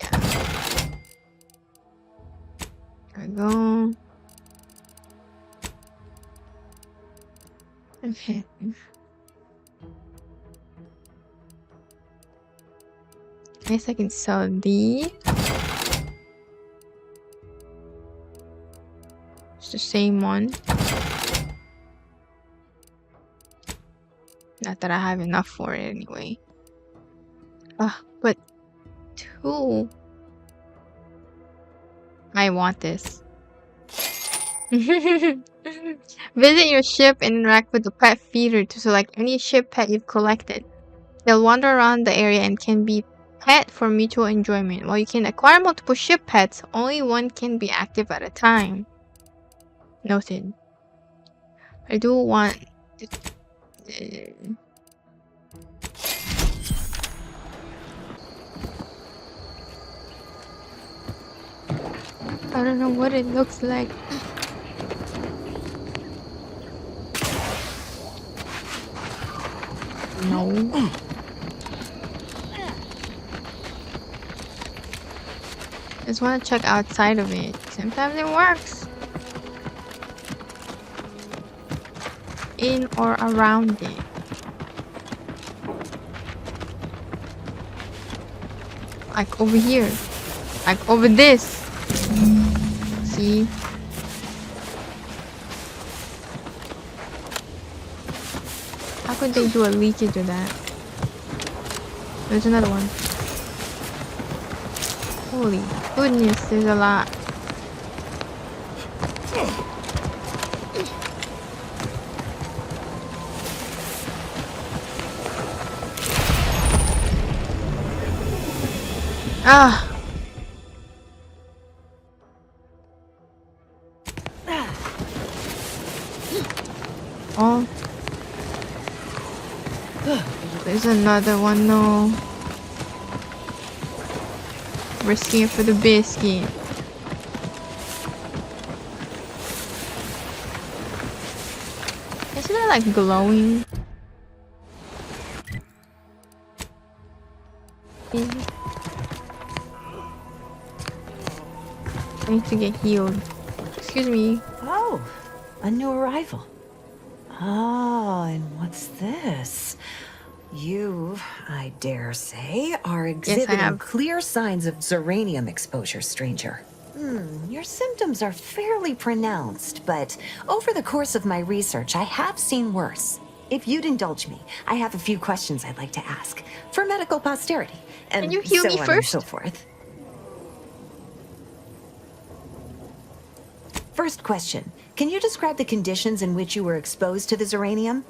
[SPEAKER 1] Yeah. There we go. Okay. I guess I can sell these. It's the same one. Not that I have enough for it anyway. But 2. I want this. Visit your ship and interact with the pet feeder to select any ship pet you've collected. They'll wander around the area and can be pet for mutual enjoyment. While you can acquire multiple ship pets, only one can be active at a time. Noted. I do want... I don't know what it looks like. No. Just want to check outside of it. Sometimes it works. In or around it. Like over here. Like over this. See? How could they do a leakage of that? There's another one. Holy goodness, there's a lot. Ah! Oh. There's another one, no. Risking it for the biscuit. Isn't it like glowing? I need to get healed. Excuse me.
[SPEAKER 19] Oh, a new arrival. Oh, and what's this? You, I dare say, are exhibiting clear signs of Zeranium exposure, stranger. Your symptoms are fairly pronounced, but over the course of my research, I have seen worse. If you'd indulge me, I have a few questions I'd like to ask for medical posterity, and
[SPEAKER 1] can you heal me first?
[SPEAKER 19] And so forth. First question, can you describe the conditions in which you were exposed to the Zeranium?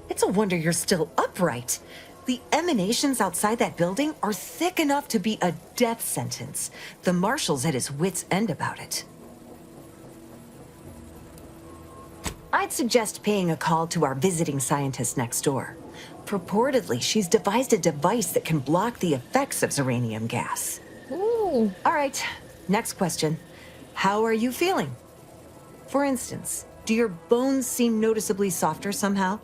[SPEAKER 19] It's a wonder you're still upright. The emanations outside that building are thick enough to be a death sentence. The marshal's at his wit's end about it. I'd suggest paying a call to our visiting scientist next door. Purportedly, she's devised a device that can block the effects of Zeranium gas.
[SPEAKER 1] Ooh.
[SPEAKER 19] All right, next question. How are you feeling? For instance, do your bones seem noticeably softer somehow?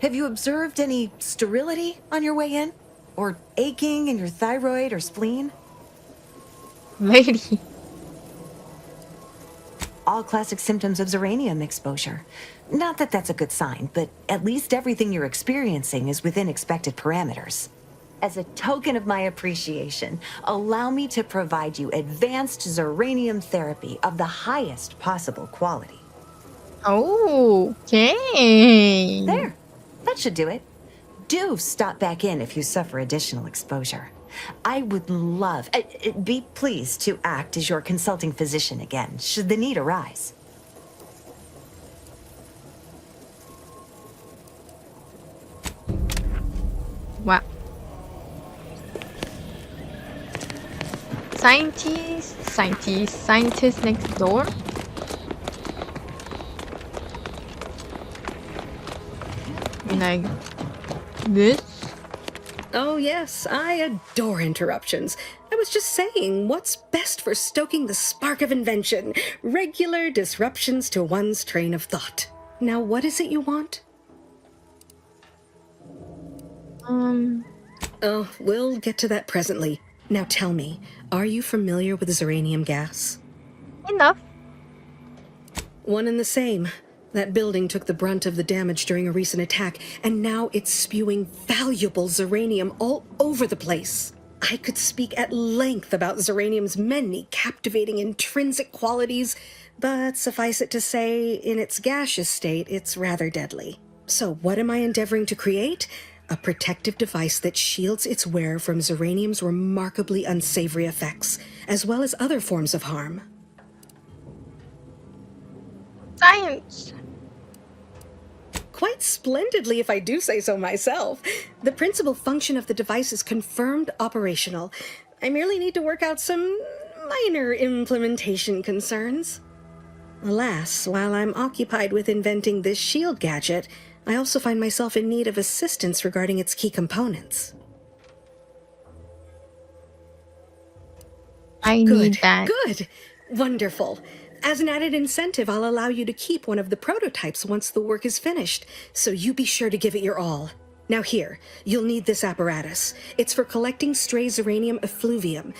[SPEAKER 19] Have you observed any sterility on your way in? Or aching in your thyroid or spleen?
[SPEAKER 1] Lady.
[SPEAKER 19] All classic symptoms of Zeranium exposure. Not that that's a good sign, but at least everything you're experiencing is within expected parameters. As a token of my appreciation, allow me to provide you advanced Zeranium therapy of the highest possible quality.
[SPEAKER 1] Oh, okay.
[SPEAKER 19] There. That should do it. Do stop back in if you suffer additional exposure. I would love, be pleased to act as your consulting physician again, should the need arise.
[SPEAKER 1] Wow. Scientist next door? Like this?
[SPEAKER 20] Oh yes, I adore interruptions. I was just saying, what's best for stoking the spark of invention? Regular disruptions to one's train of thought. Now what is it you want? Oh, we'll get to that presently. Now tell me, are you familiar with Zeranium gas?
[SPEAKER 1] Enough.
[SPEAKER 20] One and the same. That building took the brunt of the damage during a recent attack, and now it's spewing valuable Zeranium all over the place. I could speak at length about Zeranium's many captivating intrinsic qualities, but suffice it to say, in its gaseous state, it's rather deadly. So what am I endeavoring to create? A protective device that shields its wearer from Zeranium's remarkably unsavory effects, as well as other forms of harm.
[SPEAKER 1] Science!
[SPEAKER 20] Quite splendidly, if I do say so myself. The principal function of the device is confirmed operational. I merely need to work out some minor implementation concerns. Alas, while I'm occupied with inventing this shield gadget, I also find myself in need of assistance regarding its key components.
[SPEAKER 1] I need that.
[SPEAKER 20] Good! Wonderful. As an added incentive, I'll allow you to keep one of the prototypes once the work is finished, so you be sure to give it your all. Now here, you'll need this apparatus. It's for collecting stray Zeranium effluvium.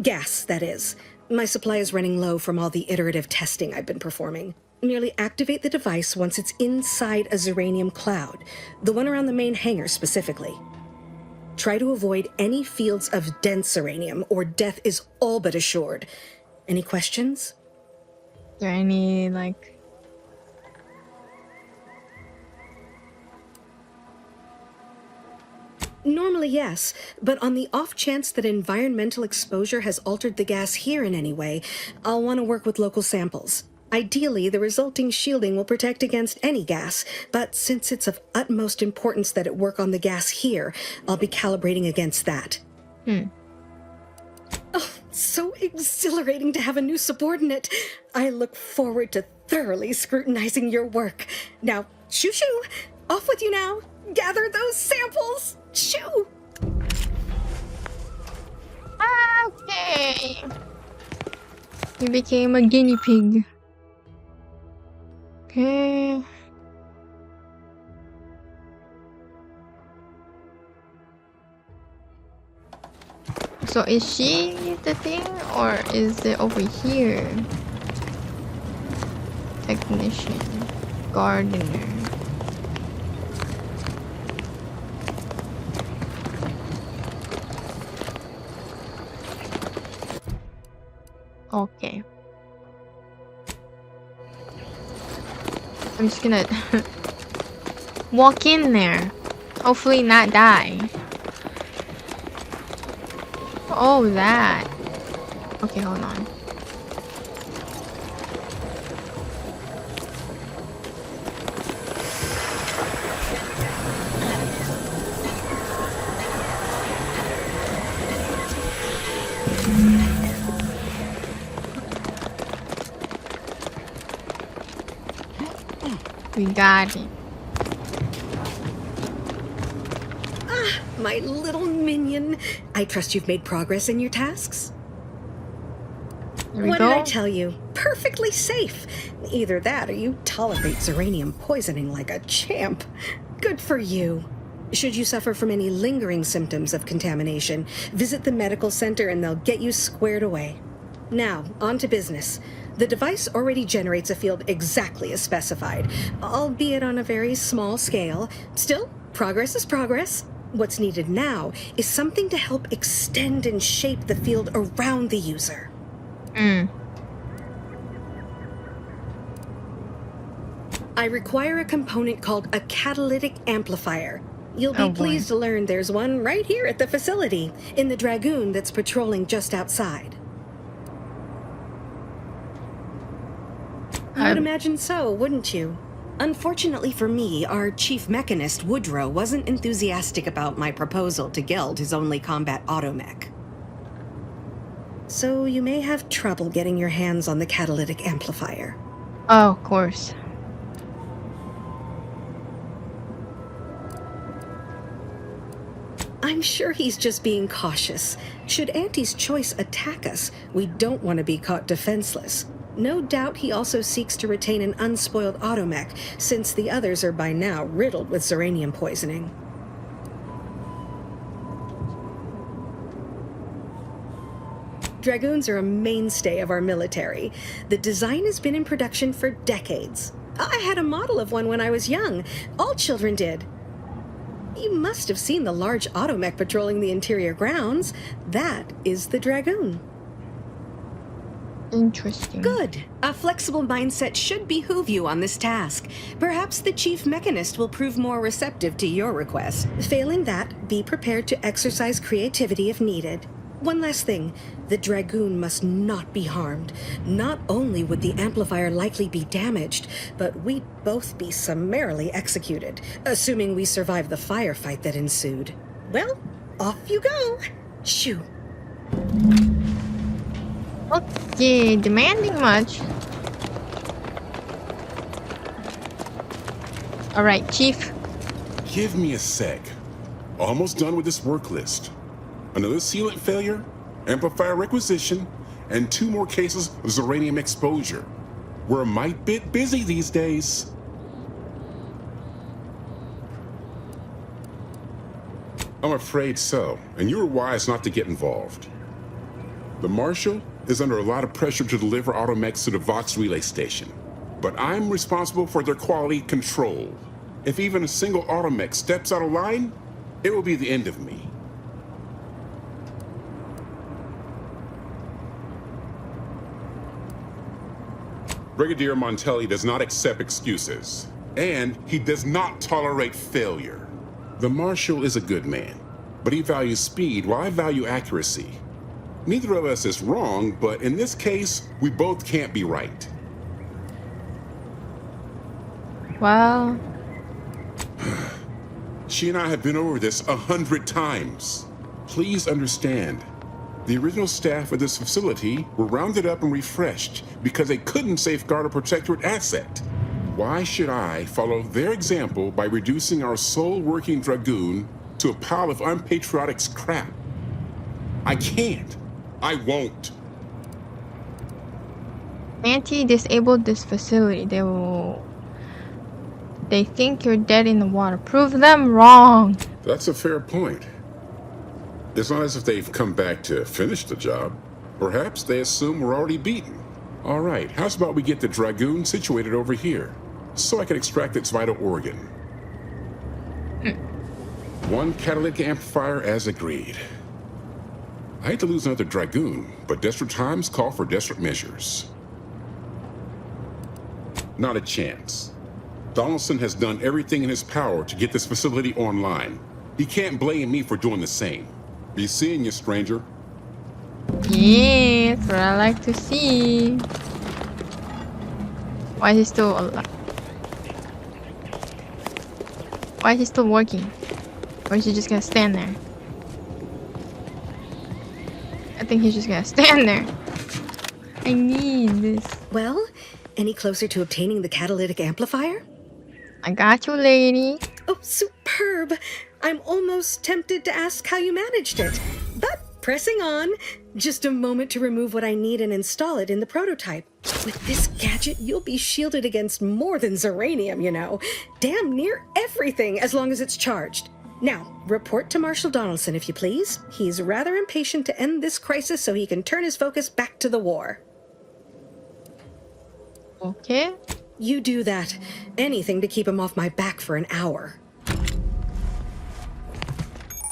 [SPEAKER 20] Gas, that is. My supply is running low from all the iterative testing I've been performing. Merely activate the device once it's inside a Zeranium cloud, the one around the main hangar specifically. Try to avoid any fields of dense Zeranium, or death is all but assured. Any questions?
[SPEAKER 1] Is there any, like...
[SPEAKER 20] Normally, yes, but on the off chance that environmental exposure has altered the gas here in any way, I'll want to work with local samples. Ideally, the resulting shielding will protect against any gas, but since it's of utmost importance that it work on the gas here, I'll be calibrating against that. Oh, so exhilarating to have a new subordinate. I look forward to thoroughly scrutinizing your work. Now, shoo-shoo! Off with you now! Gather those samples! Shoo!
[SPEAKER 1] Okay. You became a guinea pig. Okay. So is she the thing, or is it over here? Technician, gardener. Okay. I'm just gonna walk in there. Hopefully not die. Oh, that. Okay, hold on. We got it.
[SPEAKER 20] Ah, my little minion. I trust you've made progress in your tasks? What did I tell you? Perfectly safe. Either that or you tolerate Zeranium poisoning like a champ. Good for you. Should you suffer from any lingering symptoms of contamination, visit the medical center and they'll get you squared away. Now, on to business. The device already generates a field exactly as specified, albeit on a very small scale. Still, progress is progress. What's needed now is something to help extend and shape the field around the user. I require a component called a catalytic amplifier. You'll be pleased to learn there's one right here at the facility, in the Dragoon that's patrolling just outside. I would imagine so, wouldn't you? Unfortunately for me, our chief mechanist, Woodrow, wasn't enthusiastic about my proposal to Geld his only combat automech. So you may have trouble getting your hands on the catalytic amplifier.
[SPEAKER 1] Oh, of course.
[SPEAKER 20] I'm sure he's just being cautious. Should Auntie's Choice attack us, we don't want to be caught defenseless. No doubt he also seeks to retain an unspoiled automech, since the others are by now riddled with Zeranium poisoning. Dragoons are a mainstay of our military. The design has been in production for decades. I had a model of one when I was young. All children did. You must have seen the large automech patrolling the interior grounds. That is the Dragoon.
[SPEAKER 1] Interesting.
[SPEAKER 20] Good. A flexible mindset should behoove you on this task. Perhaps the chief mechanist will prove more receptive to your request. Failing that, be prepared to exercise creativity if needed. One last thing. The Dragoon must not be harmed. Not only would the amplifier likely be damaged, but we'd both be summarily executed, assuming we survive the firefight that ensued. Well, off you go. Shoo.
[SPEAKER 1] Okay, demanding much. Alright, Chief.
[SPEAKER 16] Give me a sec. Almost done with this work list. Another sealant failure, amplifier requisition, and 2 more cases of Zeranium exposure. We're a mite bit busy these days. I'm afraid so, and you were wise not to get involved. The Marshal is under a lot of pressure to deliver automechs to the Vox relay station, but I'm responsible for their quality control. If even a single automech steps out of line, it will be the end of me. Brigadier Montelli does not accept excuses, and he does not tolerate failure. The Marshal is a good man, but he values speed while I value accuracy. Neither of us is wrong, but in this case, we both can't be right.
[SPEAKER 1] Well...
[SPEAKER 16] She and I have been over this 100 times. Please understand. The original staff of this facility were rounded up and refreshed because they couldn't safeguard a protectorate asset. Why should I follow their example by reducing our sole working Dragoon to a pile of unpatriotic scrap? I can't. I won't.
[SPEAKER 1] Auntie disabled this facility. They think you're dead in the water. Prove them wrong.
[SPEAKER 16] That's a fair point. It's not as if they've come back to finish the job. Perhaps they assume we're already beaten. All right, how's about we get the Dragoon situated over here, so I can extract its vital organ? 1 catalytic amplifier as agreed. I hate to lose another Dragoon, but desperate times call for desperate measures. Not a chance. Donaldson has done everything in his power to get this facility online. He can't blame me for doing the same. Be seeing you, stranger.
[SPEAKER 1] Yeah, that's what I like to see. Why is he still alive? Why is he still working? Or is he just gonna stand there? I think he's just gonna stand there. I need this.
[SPEAKER 20] Well, any closer to obtaining the catalytic amplifier?
[SPEAKER 1] I got you, lady.
[SPEAKER 20] Oh, superb. I'm almost tempted to ask how you managed it. But pressing on. Just a moment to remove what I need and install it in the prototype. With this gadget, you'll be shielded against more than Zeranium, you know. Damn near everything, as long as it's charged. Now, report to Marshal Donaldson, if you please. He's rather impatient to end this crisis so he can turn his focus back to the war.
[SPEAKER 1] Okay.
[SPEAKER 20] You do that. Anything to keep him off my back for an hour.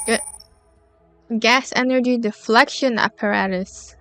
[SPEAKER 1] Good. Gas energy deflection apparatus.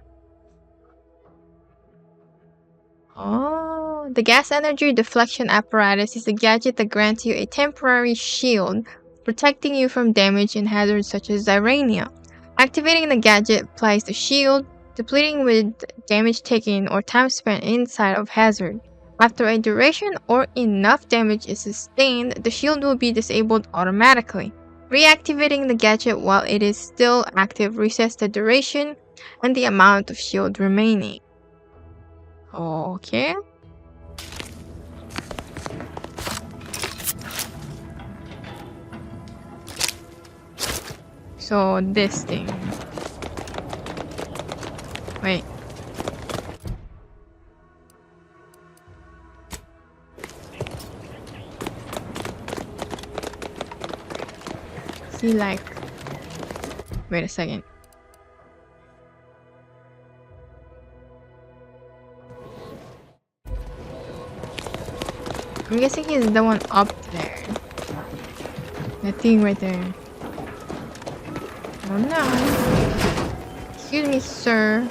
[SPEAKER 1] Oh, the gas energy deflection apparatus is a gadget that grants you a temporary shield, protecting you from damage and hazards such as Zerania. Activating the gadget applies the shield, depleting with damage taken or time spent inside of hazard. After a duration or enough damage is sustained, the shield will be disabled automatically. Reactivating the gadget while it is still active resets the duration and the amount of shield remaining. Okay. So this thing. Wait. See, like, wait a second. I'm guessing he's the one up there. That thing right there. Oh no. Excuse me, sir.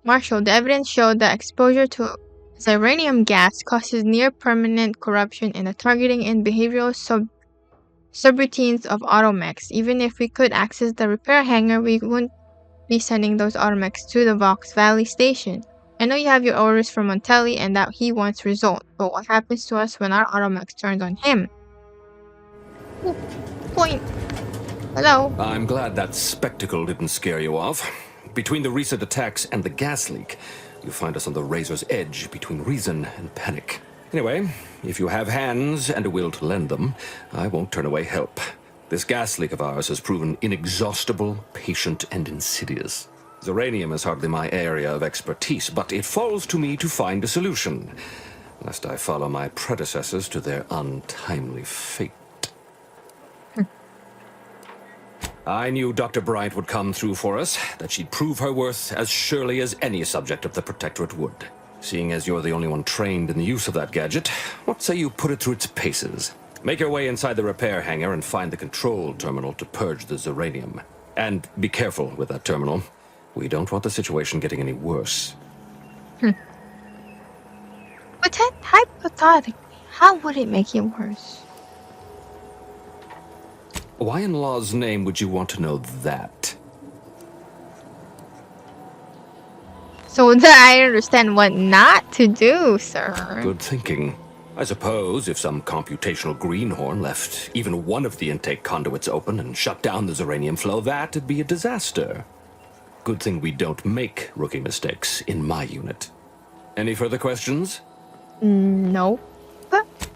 [SPEAKER 1] Marshal, the evidence showed that exposure to Zeranium gas causes near-permanent corruption in the targeting and behavioral subroutines of automechs. Even if we could access the repair hangar, we wouldn't be sending those automechs to the Vox Valley station. I know you have your orders from Montelli and that he wants results, but what happens to us when our automechs turns on him? Ooh, point. Hello.
[SPEAKER 15] I'm glad that spectacle didn't scare you off. Between the recent attacks and the gas leak, you find us on the razor's edge between reason and panic. Anyway, if you have hands and a will to lend them, I won't turn away help. This gas leak of ours has proven inexhaustible, patient, and insidious. Zeranium is hardly my area of expertise, but it falls to me to find a solution, lest I follow my predecessors to their untimely fate. I knew Dr. Bryant would come through for us, that she'd prove her worth as surely as any subject of the Protectorate would. Seeing as you're the only one trained in the use of that gadget, what say you put it through its paces? Make your way inside the repair hangar and find the control terminal to purge the Zeranium. And be careful with that terminal. We don't want the situation getting any worse.
[SPEAKER 1] But hypothetically, how would it make it worse?
[SPEAKER 15] Why in law's name would you want to know that?
[SPEAKER 1] So that I understand what not to do, sir.
[SPEAKER 15] Good thinking. I suppose if some computational greenhorn left even one of the intake conduits open and shut down the Zeranium flow, that'd be a disaster. Good thing we don't make rookie mistakes in my unit. Any further questions?
[SPEAKER 1] No.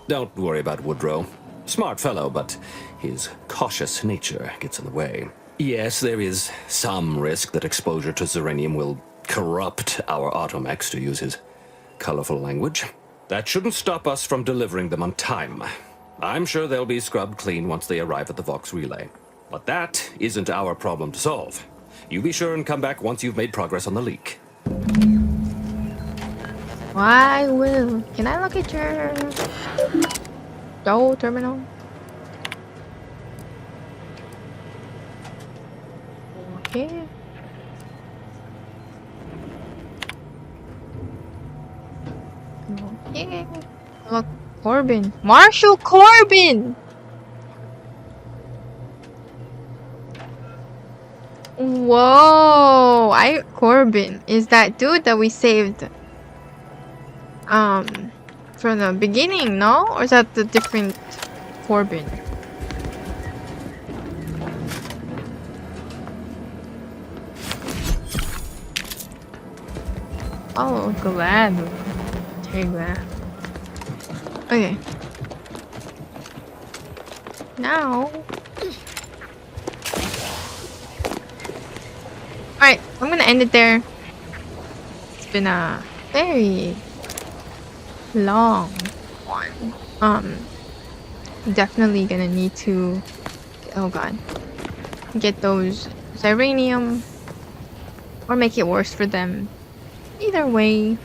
[SPEAKER 15] Don't worry about Woodrow. Smart fellow, but his cautious nature gets in the way. Yes, there is some risk that exposure to Zeranium will corrupt our automechs, to use his colorful language. That shouldn't stop us from delivering them on time. I'm sure they'll be scrubbed clean once they arrive at the Vox relay. But that isn't our problem to solve. You be sure and come back once you've made progress on the leak.
[SPEAKER 1] I will. Can I look at your terminal? Okay. Okay. Look, Corbin. Marshal Corbin! Whoa! Corbin is that dude that we saved from the beginning, no? Or is that the different Corbin? Oh, glad. Take that. Okay. Now. Alright, I'm gonna end it there. It's been a very long one. Definitely gonna need to, oh god, get those Ziranium or make it worse for them. Either way.